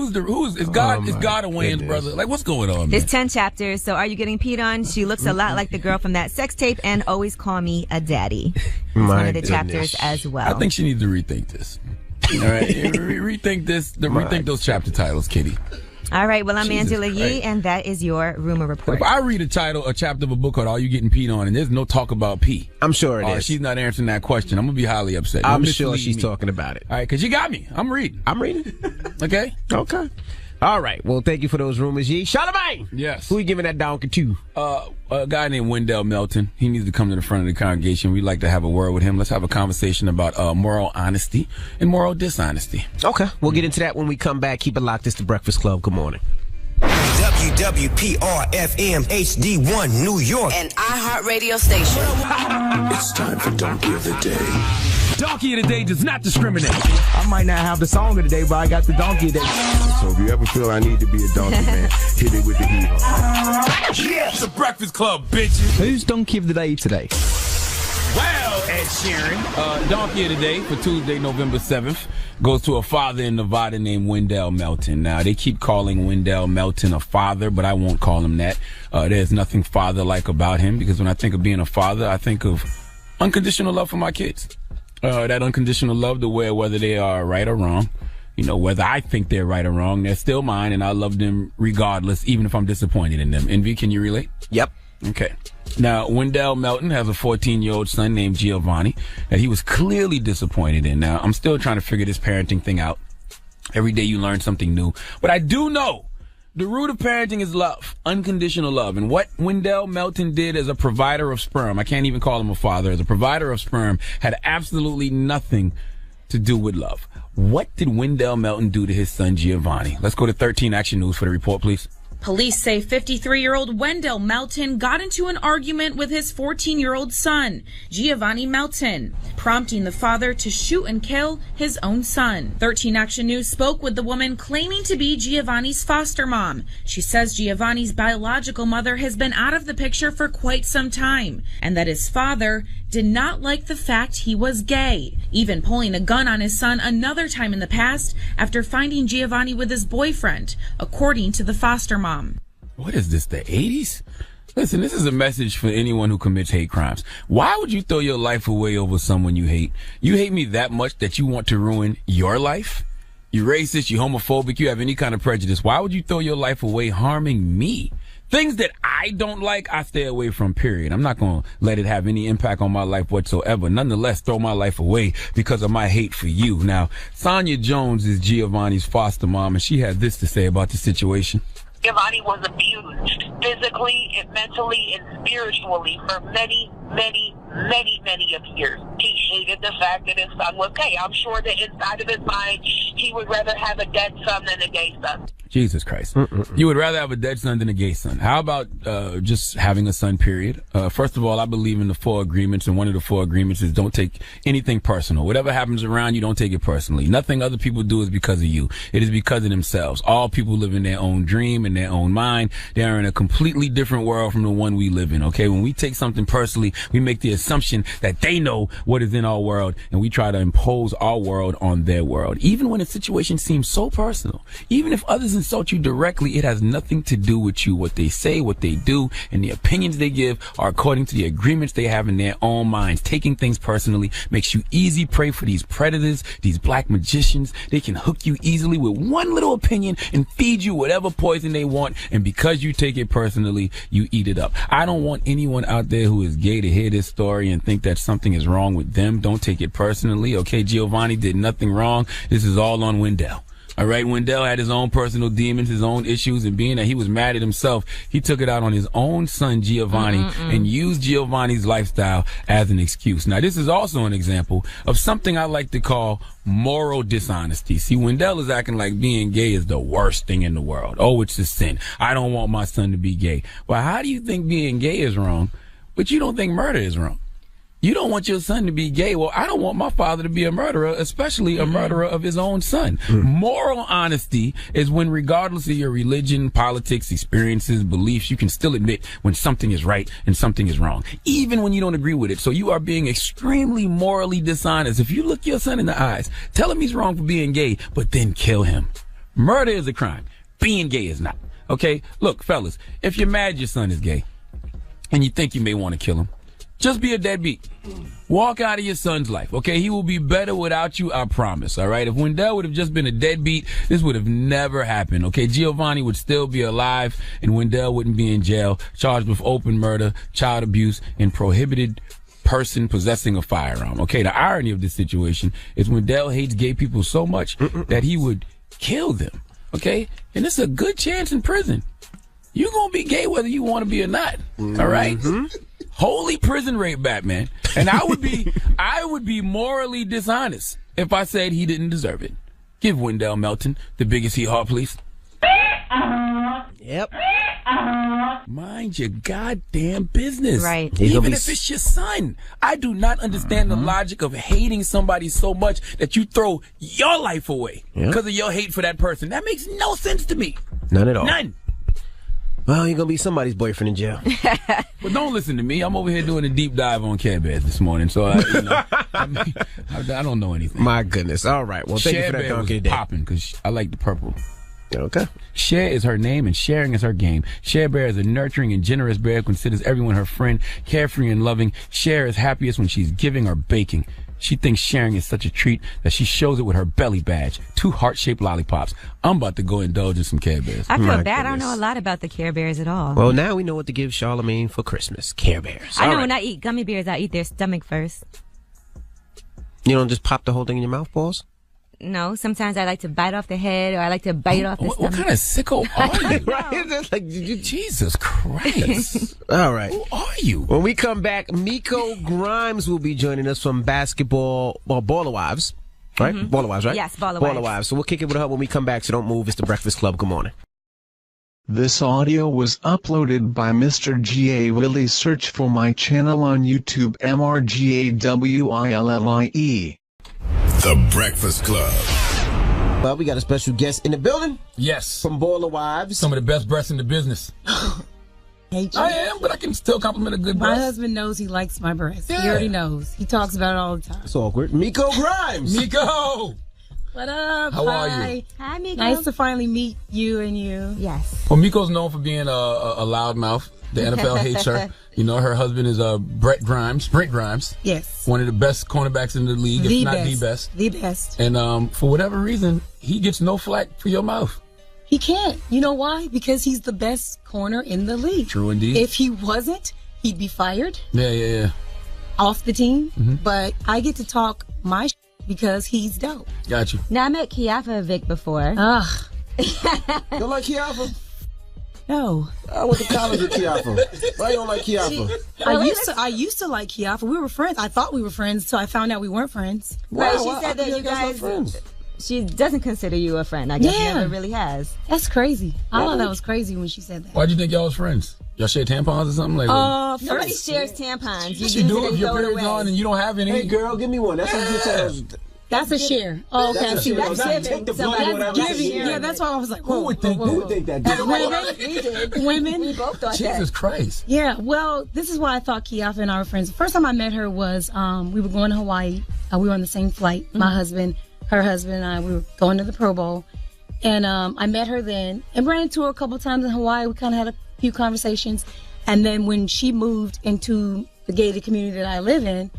Is God a Wayne's brother? Like what's going on, man? There's 10 chapters. So Are You Getting Peed On? She looks a lot like the girl from that sex tape, and Always Call Me a Daddy. It's one of the chapters as well. I think she needs to rethink this. All right, rethink this. Rethink those chapter titles, Kitty. All right, well, I'm Angela Yee, and that is your Rumor Report. If I read a chapter of a book called Are You Getting Peed On, and there's no talk about pee. I'm sure it is. She's not answering that question. I'm going to be highly upset. I'm sure she's talking about it. All right, because you got me. I'm reading. Okay? Okay. All right. Well, thank you for those rumors, Yee. Charlamagne! Yes. Who are you giving that donkey to? A guy named Wendell Melton. He needs to come to the front of the congregation. We'd like to have a word with him. Let's have a conversation about moral honesty and moral dishonesty. Okay. We'll get into that when we come back. Keep it locked. It's the Breakfast Club. Good morning. WWPR-FM HD1 New York, an iHeartRadio station. It's time for Donkey of the Day. Donkey of the Day does not discriminate. I might not have the song of the day, but I got the Donkey of the Day. So if you ever feel I need to be a donkey, man, hit it with the heat. Yes, the Breakfast Club, bitches. Who's Donkey of the Day today? Well, Ed Sheeran. Donkey of the Day for Tuesday, November 7th goes to a father in Nevada named Wendell Melton. Now, they keep calling Wendell Melton a father, but I won't call him that. There's nothing father-like about him, because when I think of being a father, I think of unconditional love for my kids. That unconditional love to whether they are right or wrong. Whether I think they're right or wrong, they're still mine, and I love them regardless, even if I'm disappointed in them. Envy, can you relate? Yep. Okay. Now, Wendell Melton has a 14-year-old son named Giovanni that he was clearly disappointed in. Now, I'm still trying to figure this parenting thing out. Every day you learn something new. But I do know the root of parenting is love, unconditional love. And what Wendell Melton did as a provider of sperm, I can't even call him a father, as a provider of sperm, had absolutely nothing to do with love. What did Wendell Melton do to his son Giovanni? Let's go to 13 Action News for the report, please. Police say 53-year-old Wendell Melton got into an argument with his 14-year-old son, Giovanni Melton, prompting the father to shoot and kill his own son. 13 Action News spoke with the woman claiming to be Giovanni's foster mom. She says Giovanni's biological mother has been out of the picture for quite some time, and that his father did not like the fact he was gay, even pulling a gun on his son another time in the past after finding Giovanni with his boyfriend, according to the foster mom. What is this, the 80s? Listen, this is a message for anyone who commits hate crimes. Why would you throw your life away over someone you hate? You hate me that much that you want to ruin your life? You're racist, you're homophobic, you have any kind of prejudice. Why would you throw your life away harming me? Things that I don't like, I stay away from, period. I'm not going to let it have any impact on my life whatsoever. Nonetheless, throw my life away because of my hate for you. Now, Sonia Jones is Giovanni's foster mom, and she had this to say about the situation. Giovanni was abused physically and mentally and spiritually for many of years. He hated the fact that his son was gay. I'm sure that inside of his mind, he would rather have a dead son than a gay son. Jesus Christ. You would rather have a dead son than a gay son. How about just having a son, period? First of all, I believe in the 4 agreements, and one of the 4 agreements is don't take anything personal. Whatever happens around you, don't take it personally. Nothing other people do is because of you. It is because of themselves. All people live in their own dream, in their own mind. They are in a completely different world from the one we live in, okay? When we take something personally, we make the assumption that they know what is in our world, and we try to impose our world on their world. Even when a situation seems so personal, even if others insult you directly, it has nothing to do with you. What they say, what they do, and the opinions they give are according to the agreements they have in their own minds. Taking things personally makes you easy prey for these predators, these black magicians. They can hook you easily with one little opinion and feed you whatever poison they want, and because you take it personally, you eat it up. I don't want anyone out there who is gay to hear this story and think that something is wrong with them. Don't take it personally, okay? Giovanni did nothing wrong. This is all on Wendell. All right, Wendell had his own personal demons, his own issues, and being that he was mad at himself, he took it out on his own son, Giovanni, and used Giovanni's lifestyle as an excuse. Now, this is also an example of something I like to call moral dishonesty. See, Wendell is acting like being gay is the worst thing in the world. Oh, it's a sin. I don't want my son to be gay. Well, how do you think being gay is wrong, but you don't think murder is wrong? You don't want your son to be gay. Well, I don't want my father to be a murderer, especially a murderer of his own son. Moral honesty is when, regardless of your religion, politics, experiences, beliefs, you can still admit when something is right and something is wrong, even when you don't agree with it. So you are being extremely morally dishonest. If you look your son in the eyes, tell him he's wrong for being gay, but then kill him. Murder is a crime. Being gay is not. Okay? Look, fellas, if you're mad your son is gay and you think you may want to kill him, just be a deadbeat. Walk out of your son's life, okay? He will be better without you, I promise, all right? If Wendell would have just been a deadbeat, this would have never happened, okay? Giovanni would still be alive, and Wendell wouldn't be in jail, charged with open murder, child abuse, and prohibited person possessing a firearm, okay? The irony of this situation is Wendell hates gay people so much that he would kill them, okay? And it's a good chance in prison. You're going to be gay whether you want to be or not, all right? Holy prison rape, Batman. And I would be morally dishonest if I said he didn't deserve it. Give Wendell Melton the biggest hee-haw, please. Yep. Mind your goddamn business. Right. Even if it's your son. I do not understand the logic of hating somebody so much that you throw your life away because of your hate for that person. That makes no sense to me. None at all. None. Well, you're going to be somebody's boyfriend in jail. But don't listen to me. I'm over here doing a deep dive on Care Bears this morning, so I don't know anything. My goodness. All right. Well, thank you for that donkey today. Popping because I like the purple. Okay. Cher is her name and sharing is her game. Cher Bear is a nurturing and generous bear who considers everyone her friend, carefree and loving. Cher is happiest when she's giving or baking. She thinks sharing is such a treat that she shows it with her belly badge, 2 heart-shaped lollipops. I'm about to go indulge in some Care Bears. I feel bad. I don't know a lot about the Care Bears at all. Well, now we know what to give Charlamagne for Christmas. Care Bears. I know when I eat gummy bears, I eat their stomach first. You don't just pop the whole thing in your mouth, balls? No, sometimes I like to bite off the head or I like to bite off the stomach. What kind of sicko are you? Right? Like, Jesus Christ. All right. Who are you? When we come back, Miko Grimes will be joining us from basketball, Baller Wives. Right? Baller Wives, right? Yes, Baller Wives. So we'll kick it with her when we come back, so don't move. It's The Breakfast Club. Good morning. This audio was uploaded by Mr. G.A. Willie. Search for my channel on YouTube, MRGAWILLIE. The Breakfast Club. Well, we got a special guest in the building. Yes. From Baller Wives. Some of the best breasts in the business. Hate you. I am, but I can still compliment a good breast. My husband knows he likes my breasts. Yeah. He already knows. He talks about it all the time. It's awkward. Miko Grimes. Miko! What up? How Hi. are you? Hi, Miko. Nice to finally meet you and you. Yes. Well, Miko's known for being a loudmouth. The NFL hates her. You know, her husband is Brent Grimes. Yes. One of the best cornerbacks in the league, if not the best. The best. And for whatever reason, he gets no flack for your mouth. He can't. You know why? Because he's the best corner in the league. True indeed. If he wasn't, he'd be fired. Yeah. Off the team. But I get to talk my because he's dope. Got you. Now, I met Kiafa Vic before. Ugh. You don't like Kiafa? No. I went to college with Kiafa. Why you don't like Kiafa? I used to like Kiafa. We were friends. I thought we were friends, so I found out we weren't friends. Right, she said that you guys friends. She doesn't consider you a friend. I guess Yeah. never really has. That's crazy. I thought that was crazy when she said that. Why'd you think y'all was friends? Y'all share tampons or something? Like Nobody shares tampons. Yes, you do use it if your and throw it period's away. on and you don't have any. Hey, girl, give me one. That's what you said. That's a share. Oh, okay. That's a See, share. that's Take the giving. blame So whenever that's you giving. share. Yeah, that's why I was like, Who would think that? We did. Women. We both thought Jesus Christ. Yeah, well, this is why I thought Kiafa and I were friends. The first time I met her was we were going to Hawaii. We were on the same flight. My husband, her husband, and I, we were going to the Pro Bowl. And I met her then and ran into her a couple times in Hawaii. We kind of had a few conversations. And then when she moved into the gated community that I live in,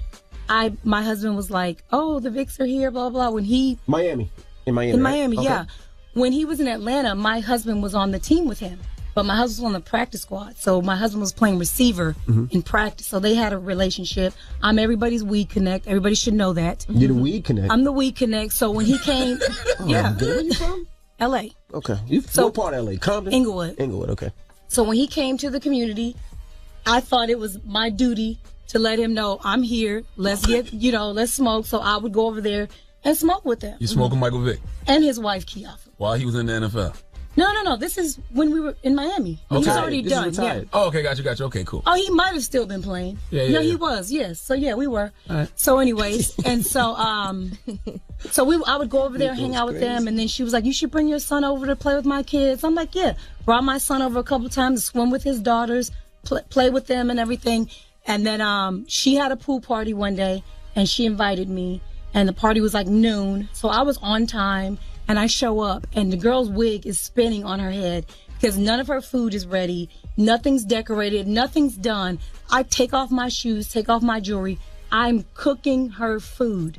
my husband was like, "Oh, the Vicks are here, blah, blah." When he... Miami. In Miami, In right? Miami, Okay. yeah. When he was in Atlanta, my husband was on the team with him. But my husband was on the practice squad. So my husband was playing receiver in practice. So they had a relationship. I'm everybody's weed connect. Everybody should know that. You're the weed connect. I'm the weed connect. So when he came... yeah. Where are you from? L.A. Okay. So- What part of LA? Compton? Inglewood. Inglewood, okay. So when he came to the community, I thought it was my duty to let him know I'm here. Let's get, let's smoke. So I would go over there and smoke with him. You smoking Michael Vick And his wife, Kiafa. while he was in the NFL? No. This is when we were in Miami. He's already This done. is retired. Yeah. Oh, okay, got you. Okay, cool. Oh, he might have still been playing. Yeah, No, yeah. he was. Yes. So yeah, we were. All right. So anyways, and so I would go over there, hang out with them, and then she was like, "You should bring your son over to play with my kids." I'm like, "Yeah." Brought my son over a couple times to swim with his daughters, play with them and everything. And then she had a pool party one day, and she invited me, and the party was like noon, so I was on time, and I show up, and the girl's wig is spinning on her head because none of her food is ready, nothing's decorated, nothing's done. I take off my shoes, take off my jewelry. I'm cooking her food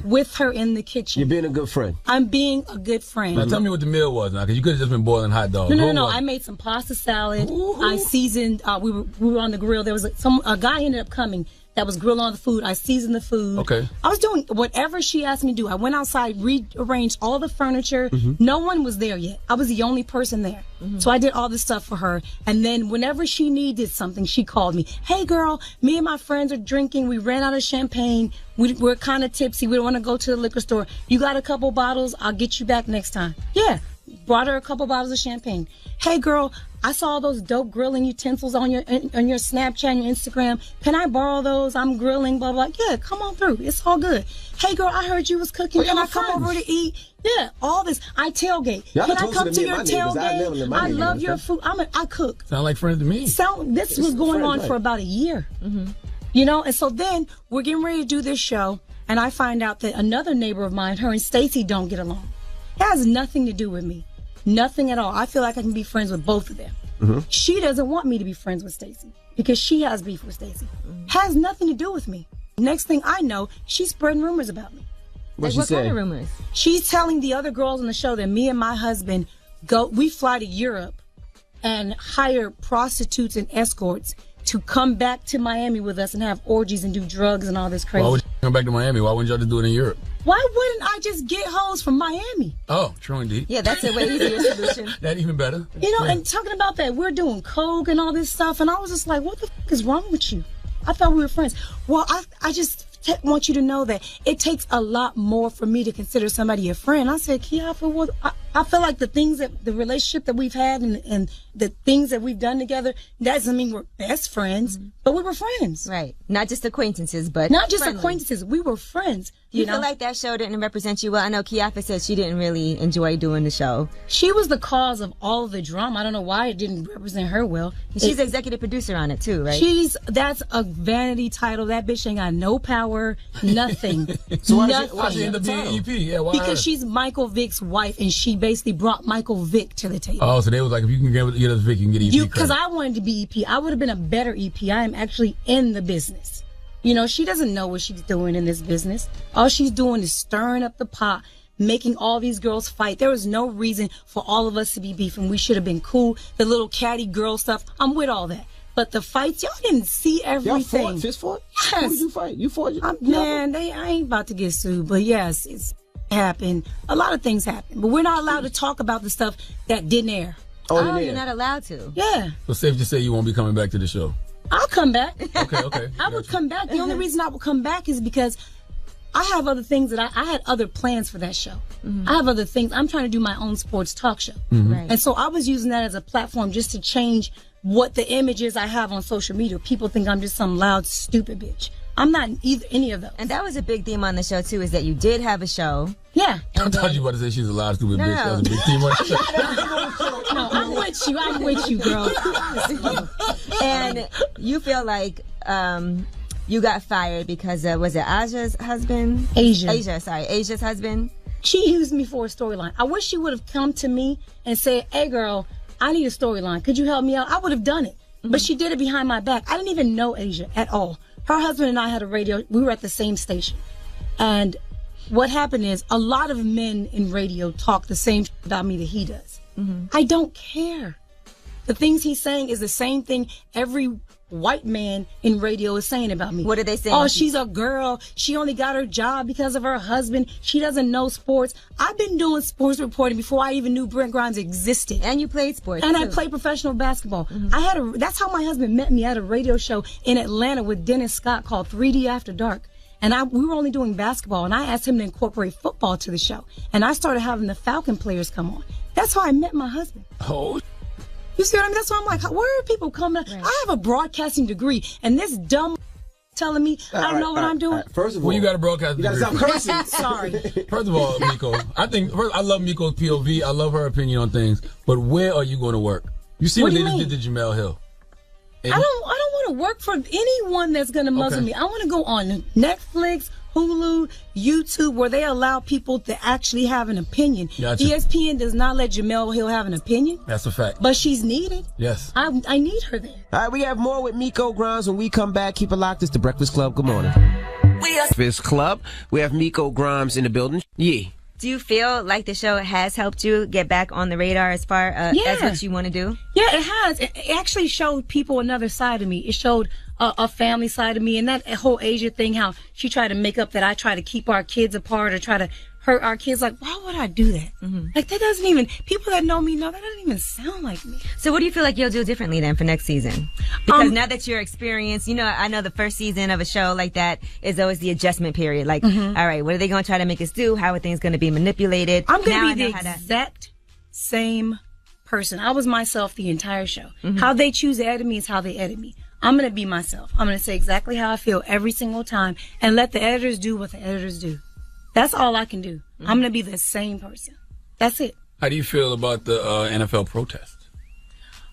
with her in the kitchen. You're being a good friend. I'm being a good friend. Now tell me what the meal was now, because you could have just been boiling hot dogs. No. I made some pasta salad. I seasoned. We were on the grill. There was a guy ended up coming that was grilling all the food. I seasoned the food. Okay. I was doing whatever she asked me to do. I went outside, rearranged all the furniture. No one was there yet. I was the only person there. So I did all this stuff for her. And then whenever she needed something, she called me. "Hey, girl, me and my friends are drinking. We ran out of champagne. We're kind of tipsy. We don't want to go to the liquor store. You got a couple bottles? I'll get you back next time." Yeah. Brought her a couple bottles of champagne. "Hey, girl, I saw all those dope grilling utensils on your Snapchat and your Instagram. Can I borrow those? I'm grilling, blah, blah." "Yeah, come on through. It's all good." "Hey, girl, I heard you was cooking. Can I come over to eat?" Yeah, all this. I tailgate. Y'all Can are I closer come to to me your and my neighbors. I live in tailgate? my I neighborhood, love your okay? food. I cook. Sound like friends to me. This was going on for about a year. And so then we're getting ready to do this show, and I find out that another neighbor of mine, her and Stacy, don't get along. It has nothing to do with me. Nothing at all. I feel like I can be friends with both of them. She doesn't want me to be friends with Stacy because she has beef with Stacy. Has nothing to do with me. Next thing I know, she's spreading rumors about me. What kind of rumors? She's telling the other girls on the show that me and my husband we fly to Europe and hire prostitutes and escorts to come back to Miami with us and have orgies and do drugs and all this crazy. Why would you come back to Miami? Why wouldn't y'all just do it in Europe? Why wouldn't I just get hoes from Miami? Oh, true indeed. Yeah, that's a way easier solution. That even better. And talking about that, we're doing coke and all this stuff, and I was just like, what the f*** is wrong with you? I thought we were friends. Well, I just want you to know that it takes a lot more for me to consider somebody a friend. I said, Kiafa, well, I feel like the relationship that we've had and the things that we've done together, doesn't mean we're best friends, but we were friends. Right. Not just acquaintances, but not just friendly. acquaintances. We were friends. You feel like that show didn't represent you well? I know Kiafa said she didn't really enjoy doing the show. She was the cause of all of the drama. I don't know why it didn't represent her well. She's the executive producer on it too, right? That's a vanity title. That bitch ain't got no power, nothing. So why she end up being EP? Yeah, why? Because she's Michael Vick's wife, and she basically brought Michael Vick to the table. Oh, so they was like, if you can get us Vick, you can get EP. Because I wanted to be EP. I would have been a better EP. I am actually in the business. She doesn't know what she's doing in this business. All she's doing is stirring up the pot, making all these girls fight. There was no reason for all of us to be beefing. We should have been cool. The little catty girl stuff, I'm with all that. But the fights, y'all didn't see everything. Y'all fought? Fist fought? Yes. Who did you fight? You fought? Man, I ain't about to get sued. But yes, it's happened. A lot of things happened. But we're not allowed to talk about the stuff that didn't air. Oh, you're not allowed to? Yeah. So safe to say you won't be coming back to the show. I'll come back. Okay. I would come back. The only reason I would come back is because I have other things that I had other plans for that show. I have other things. I'm trying to do my own sports talk show. Right. And so I was using that as a platform just to change what the images I have on social media. People think I'm just some loud, stupid bitch. I'm not any of those. And that was a big theme on the show, too, is that you did have a show. Yeah. I thought you were about to say she's a loud, stupid bitch. That was a big theme on the show. No, I'm with you, girl. And you feel like you got fired because was it Asia's husband? Asia's husband. She used me for a storyline. I wish she would have come to me and said, hey, girl, I need a storyline. Could you help me out? I would have done it. Mm-hmm. But she did it behind my back. I didn't even know Asia at all. Her husband and I had a radio. We were at the same station. And what happened is a lot of men in radio talk the same about me that he does. Mm-hmm. I don't care. The things he's saying is the same thing every white man in radio is saying about me. What are they saying? Oh, she's a girl. She only got her job because of her husband. She doesn't know sports. I've been doing sports reporting before I even knew Brent Grimes existed. And you played sports, and too. I played professional basketball. Mm-hmm. That's how my husband met me at a radio show in Atlanta with Dennis Scott called 3D After Dark. And we were only doing basketball, and I asked him to incorporate football to the show. And I started having the Falcon players come on. That's how I met my husband. Oh. You see what I mean? That's why I'm like, where are people coming? Right. I have a broadcasting degree, and this dumb telling me I don't know what I'm doing. First of all, you got a broadcasting degree. You got to stop cursing. Sorry. First of all, Miko, I love Miko's POV. I love her opinion on things. But where are you going to work? You see what they just did to Jamel Hill. I don't want to work for anyone that's going to muzzle me. I want to go on Netflix, Hulu, YouTube, where they allow people to actually have an opinion. Gotcha. ESPN does not let Jamel Hill have an opinion. That's a fact. But she's needed. Yes. I need her there. All right, we have more with Miko Grimes when we come back. Keep it locked. It's the Breakfast Club. Good morning. Breakfast Club. We have Miko Grimes in the building. Yeah. Do you feel like the show has helped you get back on the radar as far as what you want to do? Yeah, it has. It actually showed people another side of me. It showed a family side of me, and that whole Asia thing, how she tried to make up that I try to keep our kids apart or try to hurt our kids. Like, why would I do that? Mm-hmm. Like, that doesn't even, people that know me know that doesn't even sound like me. So what do you feel like you'll do differently then for next season? Because now that you're experienced, I know the first season of a show like that is always the adjustment period. Like, all right, what are they going to try to make us do? How are things going to be manipulated? I'm going to be the exact same person. I was myself the entire show. Mm-hmm. How they choose to edit me is how they edit me. I'm going to be myself. I'm going to say exactly how I feel every single time and let the editors do what the editors do. That's all I can do. Mm-hmm. I'm going to be the same person. That's it. How do you feel about the NFL protest?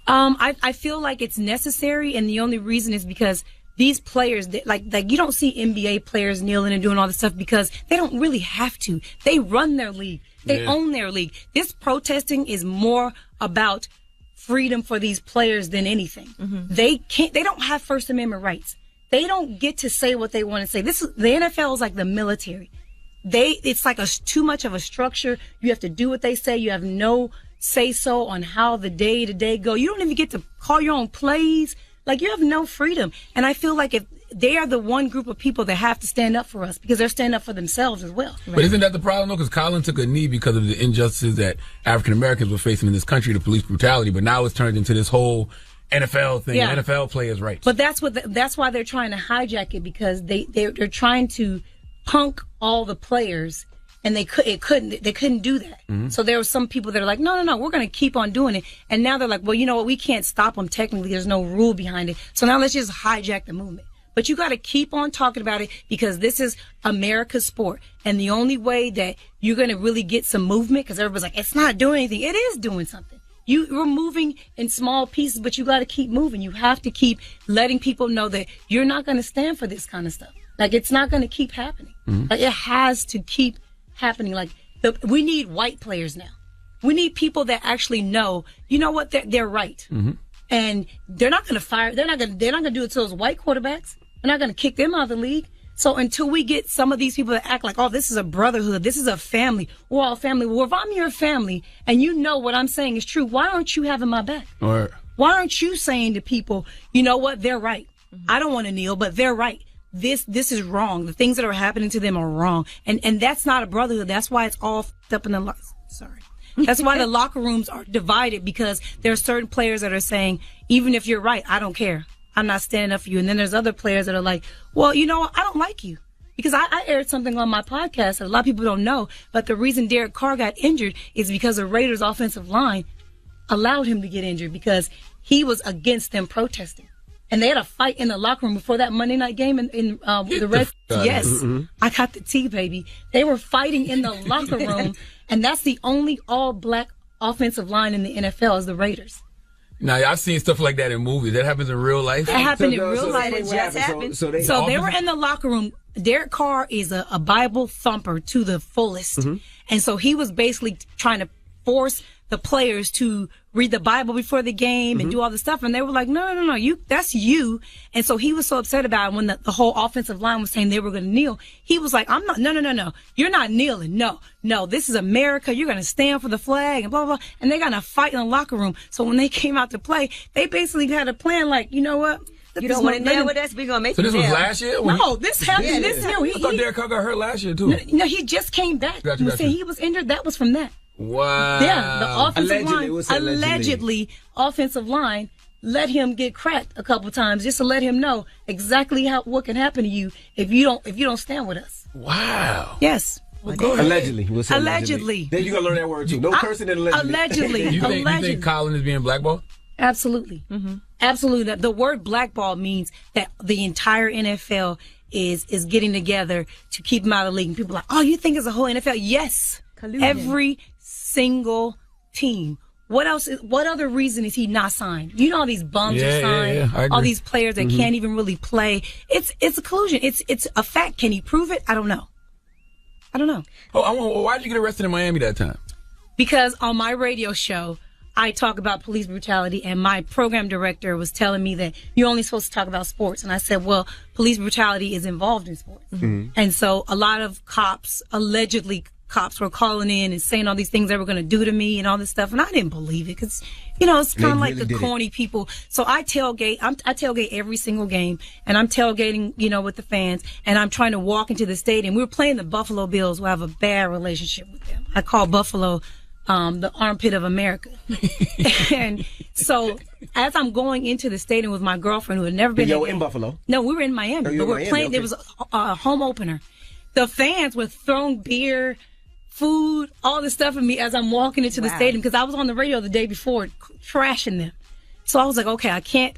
I feel like it's necessary, and the only reason is because these players, like you don't see NBA players kneeling and doing all this stuff because they don't really have to. They run their league. They own their league. This protesting is more about freedom for these players than anything. Mm-hmm. They don't have First Amendment rights. They don't get to say what they want to say. The NFL is like the military. It's like too much of a structure. You have to do what they say. You have no say so on how the day to day go. You don't even get to call your own plays. Like, you have no freedom. And I feel like if they are the one group of people that have to stand up for us because they're standing up for themselves as well. But isn't that the problem, though? Because Colin took a knee because of the injustices that African Americans were facing in this country, the police brutality. But now it's turned into this whole NFL thing, NFL players' rights. But that's why they're trying to hijack it, because they're trying to punk all the players, and they couldn't do that. Mm-hmm. So there were some people that are like, no, we're going to keep on doing it. And now they're like, well, you know what? We can't stop them. Technically, there's no rule behind it. So now let's just hijack the movement. But you got to keep on talking about it, because this is America's sport. And the only way that you're going to really get some movement, because everybody's like, it's not doing anything. It is doing something. You're moving in small pieces, but you got to keep moving. You have to keep letting people know that you're not going to stand for this kind of stuff. Like, it's not going to keep happening. Mm-hmm. Like, it has to keep happening. Like, we need white players now. We need people that actually know, you know what, they're right. Mm-hmm. And they're not going to fire. They're not going to do it to those white quarterbacks. They're not going to kick them out of the league. So until we get some of these people that act like, oh, this is a brotherhood, this is a family, we're all family. Well, if I'm your family and you know what I'm saying is true, why aren't you having my back? Right. Why aren't you saying to people, you know what, they're right. Mm-hmm. I don't want to kneel, but they're right. This is wrong. The things that are happening to them are wrong. And that's not a brotherhood. That's why it's all up in the That's why the locker rooms are divided, because there are certain players that are saying, even if you're right, I don't care. I'm not standing up for you. And then there's other players that are like, well, you know what? I don't like you. Because I aired something on my podcast that a lot of people don't know, but the reason Derek Carr got injured is because the Raiders' offensive line allowed him to get injured, because he was against them protesting. And they had a fight in the locker room before that Monday night game in the Reds. Yes. Mm-hmm. I got the tea, baby. They were fighting in the locker room, and that's the only all-black offensive line in the NFL is the Raiders. Now, I've seen stuff like that in movies. That happens in real life? That happened in real life. It just happened. So they were in the locker room. Derek Carr is a Bible thumper to the fullest. Mm-hmm. And so he was basically trying to force the players to read the Bible before the game and do all this stuff. And they were like, no, that's you. And so he was so upset about it when the whole offensive line was saying they were going to kneel. He was like, no. You're not kneeling. No, this is America. You're going to stand for the flag and blah, blah, blah. And they're going to fight in the locker room. So when they came out to play, they basically had a plan like, you know what? You don't want to kneel with us? We're going to make you kneel. So this was last year? No, this happened this year. I thought Derek Carr got hurt last year, too. No, he just came back. Got you. He was injured. That was from that. Wow. Yeah, the offensive allegedly, offensive line let him get cracked a couple times just to let him know exactly what can happen to you if you don't stand with us. Wow. Yes. Allegedly. Allegedly. Then you gotta learn that word too. No cursing in allegedly. You think Colin is being blackballed? Absolutely. Mm-hmm. Absolutely. The word blackball means that the entire NFL is getting together to keep him out of the league. And people are like, oh, you think it's a whole NFL? Yes. Collusion. Every single team. What else? What other reason is he not signed? You know, all these bums are signed. Yeah, all these players that can't even really play. It's a collusion. It's a fact. Can he prove it? I don't know. Oh, why did you get arrested in Miami that time? Because on my radio show, I talk about police brutality, and my program director was telling me that you're only supposed to talk about sports. And I said, well, police brutality is involved in sports. Mm-hmm. And so a lot of allegedly cops were calling in and saying all these things they were going to do to me and all this stuff. And I didn't believe it because, it's kind of like the corny people. So I tailgate. I tailgate every single game, and I'm tailgating, with the fans, and I'm trying to walk into the stadium. We were playing the Buffalo Bills, who I have a bad relationship with them. I call Buffalo the armpit of America. And so as I'm going into the stadium with my girlfriend who had never been in Buffalo? No, we were in Miami. But we're playing. Okay. There was a home opener. The fans were throwing beer, food, all this stuff at me as I'm walking into the stadium because I was on the radio the day before trashing them. So I was like, okay,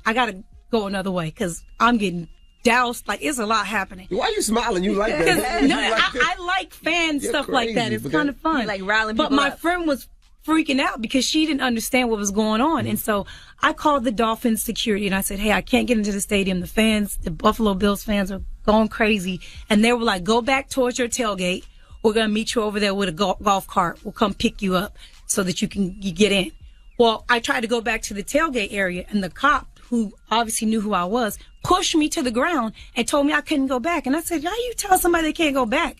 I got to go another way because I'm getting doused. Like, it's a lot happening. Why are you smiling? You like that? I like fan stuff crazy, like that. It's kind of fun. Like riling people But my up. friend was freaking out because she didn't understand what was going on. Mm-hmm. And so I called the Dolphins security and I said, hey, I can't get into the stadium. The Buffalo Bills fans are going crazy. And they were like, go back towards your tailgate. We're going to meet you over there with a golf cart. We'll come pick you up so that you get in. Well, I tried to go back to the tailgate area, and the cop, who obviously knew who I was, pushed me to the ground and told me I couldn't go back. And I said, how you tell somebody they can't go back?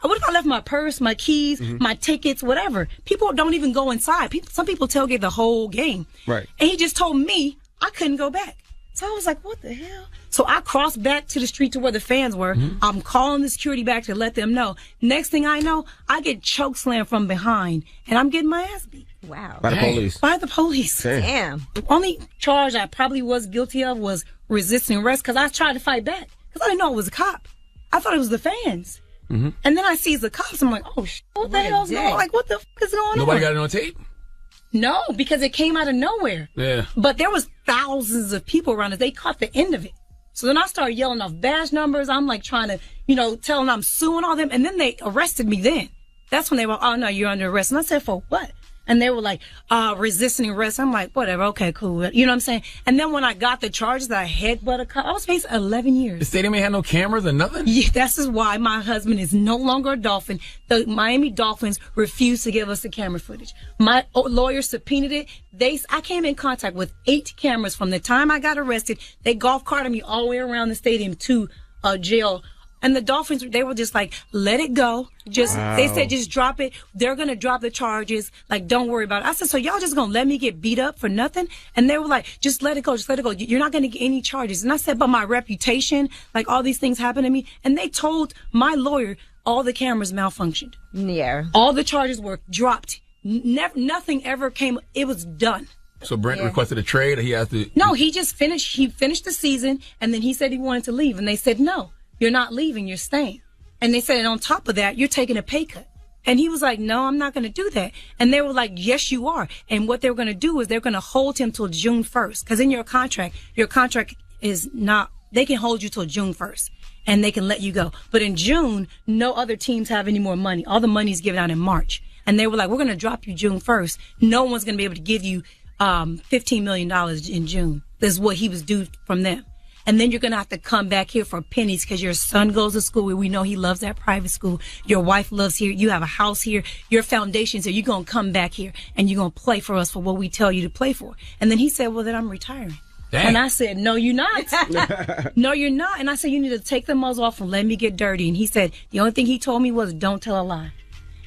What if I left my purse, my keys, my tickets, whatever? People don't even go inside. Some people tailgate the whole game. Right. And he just told me I couldn't go back. So I was like, what the hell? So I crossed back to the street to where the fans were. Mm-hmm. I'm calling the security back to let them know. Next thing I know, I get chokeslammed from behind, and I'm getting my ass beat. Wow. By the police. By the police. Damn. The only charge I probably was guilty of was resisting arrest because I tried to fight back because I didn't know it was a cop. I thought it was the fans. Mm-hmm. And then I see the cops. I'm like, oh, what the hell's going on? Like, what the f*** is going on? Nobody got it on tape? No, because it came out of nowhere. Yeah. But there was thousands of people around us. They caught the end of it. So then I started yelling off badge numbers. I'm like trying to, tell them I'm suing all them. And then they arrested me then. That's when they were, oh, no, you're under arrest. And I said, for what? And they were like, resisting arrest. I'm like, whatever. Okay, cool. You know what I'm saying? And then when I got the charges that I headbutt a cop, I was facing 11 years. The stadium ain't had no cameras or nothing? Yeah, that's why my husband is no longer a Dolphin. The Miami Dolphins refused to give us the camera footage. My lawyer subpoenaed it. I came in contact with 8 cameras from the time I got arrested. They golf carted me all the way around the stadium to jail. And the Dolphins, they were just like, let it go. They said, just drop it. They're going to drop the charges. Like, don't worry about it. I said, so y'all just going to let me get beat up for nothing? And they were like, just let it go. Just let it go. You're not going to get any charges. And I said, but my reputation, like all these things happened to me. And they told my lawyer all the cameras malfunctioned. Yeah. All the charges were dropped. Nothing ever came. It was done. So Brent requested a trade, or he has to? No, he just finished. He finished the season, and then he said he wanted to leave. And they said, no. You're not leaving, you're staying. And they said, and on top of that, you're taking a pay cut. And he was like, no, I'm not going to do that. And they were like, yes, you are. And what they were going to do is they're going to hold him till June 1st. Because in your contract is not, they can hold you till June 1st and they can let you go. But in June, no other teams have any more money. All the money is given out in March. And they were like, we're going to drop you June 1st. No one's going to be able to give you $15 million in June. This is what he was due from them. And then you're going to have to come back here for pennies because your son goes to school where we know he loves that private school. Your wife loves here. You have a house here. Your foundation's here. You're going to come back here and you're going to play for us for what we tell you to play for. And then he said, well, then I'm retiring. Dang. And I said, no, you're not. No, you're not. And I said, you need to take the muzzle off and let me get dirty. And he said, the only thing he told me was, don't tell a lie.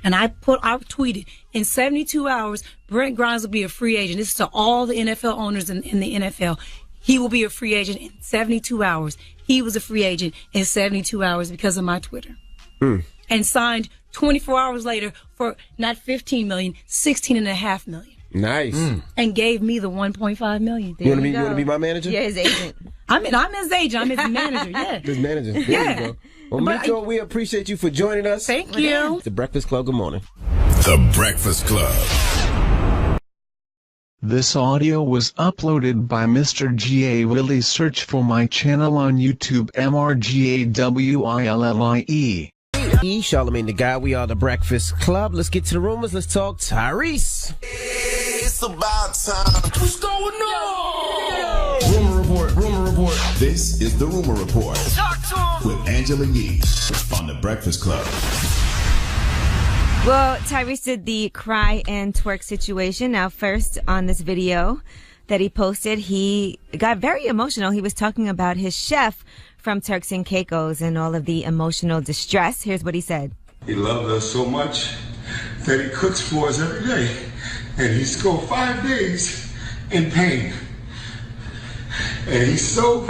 And I tweeted, in 72 hours, Brent Grimes will be a free agent. This is to all the NFL owners in the NFL. He will be a free agent in 72 hours. He was a free agent in 72 hours because of my Twitter. And signed 24 hours later for not $15 million, $16.5 million. Nice. And gave me the $1.5 million. You want to be my manager? Yeah, his agent. I'm his agent. I'm his manager. Yeah. His manager. There you go. Well, Miko, we appreciate you for joining us. Thank you. The Breakfast Club. Good morning. The Breakfast Club. This audio was uploaded by Mr. G.A. Willie. Search for my channel on YouTube, MRGAWILLIE. Charlamagne the Guy. We are the Breakfast Club. Let's get to the rumors. Let's talk Tyrese. It's about time. What's going on? Rumor report. Rumor report. This is the Rumor Report. Talk to him. With Angela Yee on the Breakfast Club. Well, Tyrese did the cry and twerk situation. Now, first on this video that he posted, he got very emotional. He was talking about his chef from Turks and Caicos and all of the emotional distress. Here's what he said. He loved us so much that he cooks for us every day. And he scored 5 days in pain. And he's so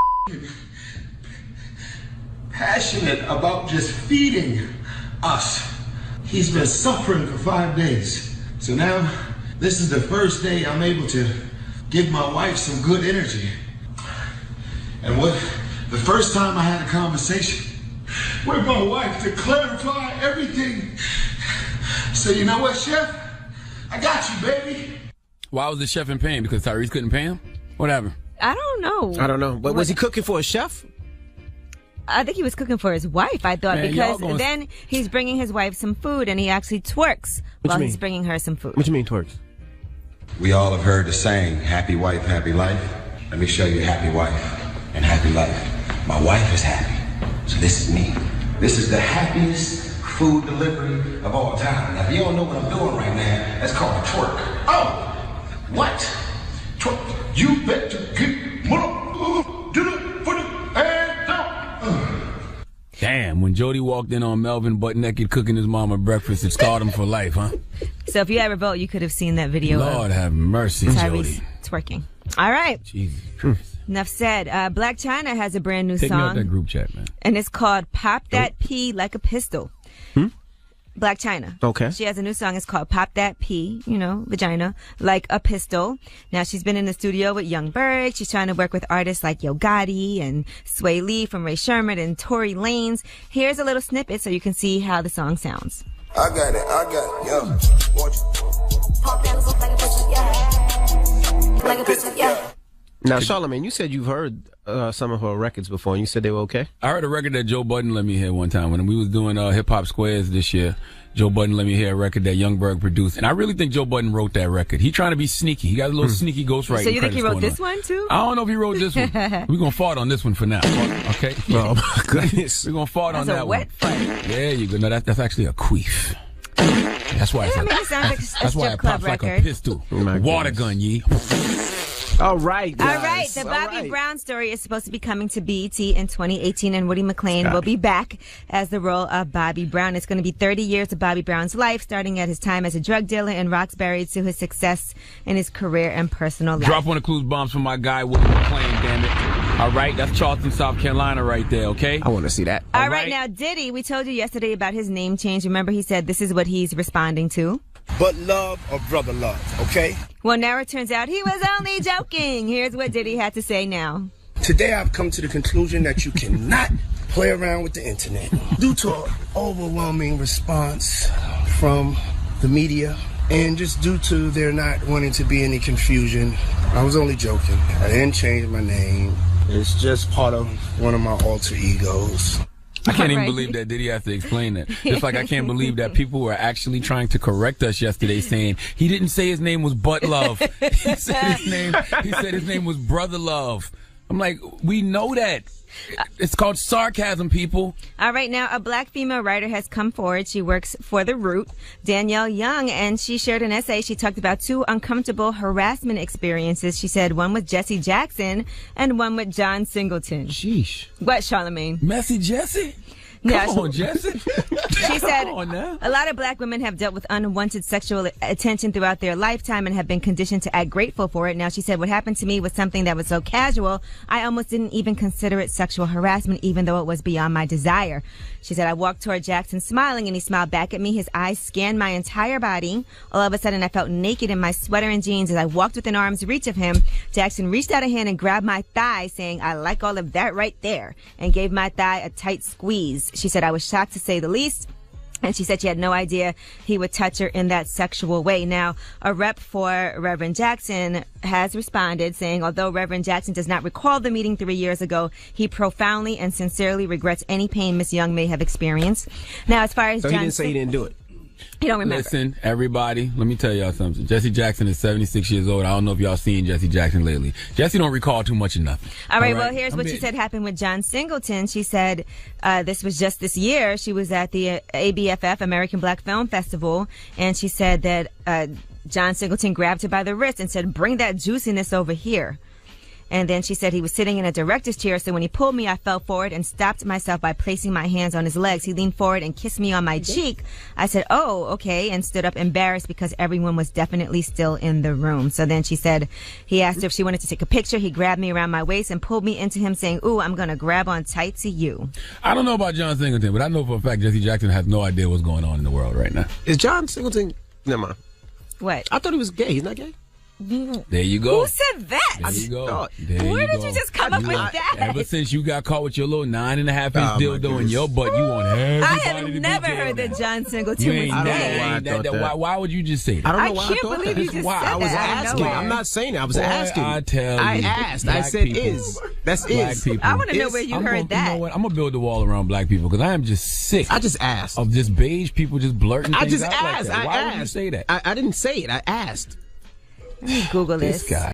passionate about just feeding us. He's been suffering for 5 days. So now, this is the first day I'm able to give my wife some good energy. And the first time I had a conversation with my wife to clarify everything. So you know what, Chef? I got you, baby. Why was the chef in pain? Because Tyrese couldn't pay him? What happened? I don't know. I don't know. But was he cooking for a chef? I think he was cooking for his wife, I thought, because then he's bringing his wife some food and he actually twerks while he's bringing her some food. What do you mean twerks? We all have heard the saying, happy wife, happy life. Let me show you a happy wife and happy life. My wife is happy, so this is me. This is the happiest food delivery of all time. Now, if you don't know what I'm doing right now, that's called a twerk. Oh, what? Twerk. You better get more to the footy and down. Damn, when Jody walked in on Melvin butt naked cooking his mama breakfast, it scarred him for life, huh? So if you ever vote, you could have seen that video. Lord have mercy, Jody. Twerking. All right. Jesus. Enough said. Black China has a brand new Take song. me out that group chat, man. And it's called Pop That P Like a Pistol. Black China. Okay. She has a new song. It's called Pop That P, vagina, like a pistol. Now, she's been in the studio with Young Berg. She's trying to work with artists like Yo Gotti and Sway Lee from Ray Sherman and Tory Lanez. Here's a little snippet so you can see how the song sounds. I got it, yo. Watch it. Pop that like a pistol, yeah. Like a pistol, yeah. Now, Charlamagne, you said you've heard some of her records before, and you said they were okay? I heard a record that Joe Budden let me hear one time. When we was doing Hip Hop Squares this year, Joe Budden let me hear a record that Youngberg produced. And I really think Joe Budden wrote that record. He trying to be sneaky. He got a little sneaky ghostwriting. So you think he wrote this one, too? I don't know if he wrote this one. We're going to fart on this one for now, okay? Oh, my goodness. We're going to fart on that one. That's a wet fart. There you go. No, that's actually a queef. That's why it sounds like that's why it pops like a pistol. Water gun, Yee. All right, guys. All right, the Bobby Brown story is supposed to be coming to BET in 2018, and Woody McClain will be back as the role of Bobby Brown. It's going to be 30 years of Bobby Brown's life, starting at his time as a drug dealer in Roxbury to his success in his career and personal life. Drop one of Clues bombs for my guy, Woody McClain, damn it. All right, that's Charleston, South Carolina right there, okay? I want to see that. All right, now, Diddy, we told you yesterday about his name change. Remember, he said this is what he's responding to. But love or brother love, okay? Well, now it turns out he was only joking. Here's what Diddy had to say now. Today I've come to the conclusion that you cannot play around with the internet. Due to an overwhelming response from the media, and just due to there not wanting to be any confusion, I was only joking. I didn't change my name. It's just part of one of my alter egos. I can't even believe that Diddy has to explain that. Just like I can't believe that people were actually trying to correct us yesterday, saying he didn't say his name was Butt Love. He said his name was Brother Love. I'm like, we know that. It's called sarcasm, people. All right, now a black female writer has come forward. She works for The Root, Danielle Young, and she shared an essay. She talked about 2 uncomfortable harassment experiences. She said one with Jesse Jackson and one with John Singleton. Sheesh. What, Charlamagne? Messy Jesse? Come on, Jesse. She said a lot of black women have dealt with unwanted sexual attention throughout their lifetime and have been conditioned to act grateful for it. Now, she said, what happened to me was something that was so casual, I almost didn't even consider it sexual harassment, even though it was beyond my desire. She said, I walked toward Jackson smiling, and he smiled back at me. His eyes scanned my entire body. All of a sudden, I felt naked in my sweater and jeans. As I walked within arm's reach of him, Jackson reached out a hand and grabbed my thigh, saying, I like all of that right there, and gave my thigh a tight squeeze. She said, I was shocked to say the least. And she said she had no idea he would touch her in that sexual way. Now, a rep for Reverend Jackson has responded saying, although Reverend Jackson does not recall the meeting 3 years ago, he profoundly and sincerely regrets any pain Miss Young may have experienced. Now, as far as he didn't say he didn't do it. You don't remember. Listen, everybody, let me tell y'all something. Jesse Jackson is 76 years old. I don't know if y'all seen Jesse Jackson lately. Jesse don't recall too much of nothing. All right, well, here's what she said happened with John Singleton. She said this was just this year. She was at the ABFF, American Black Film Festival, and she said that John Singleton grabbed her by the wrist and said, bring that juiciness over here. And then she said he was sitting in a director's chair, so when he pulled me, I fell forward and stopped myself by placing my hands on his legs. He leaned forward and kissed me on my cheek. I said, oh, okay, and stood up embarrassed because everyone was definitely still in the room. So then she said he asked her if she wanted to take a picture. He grabbed me around my waist and pulled me into him, saying, ooh, I'm going to grab on tight to you. I don't know about John Singleton, but I know for a fact Jesse Jackson has no idea what's going on in the world right now. Is John Singleton... Never mind. What? I thought he was gay. He's not gay? There you go. Who said that? There you go. Where did you just come up with that? Ever since you got caught with your little 9.5-inch dildo in your butt, you want everybody I have never heard that John Singleton was gay. Why would you just say that? I don't know why I can't believe you just said that. I was asking. I'm not saying that. I was asking. I tell you. I asked. I said is. That's black is. people. I want to know where you heard that. You know what? I'm going to build the wall around black people because I am just sick. I just asked. Of just beige people just blurting things out asked. like that. Why would you say that? I didn't say it. I asked. Google this. This guy.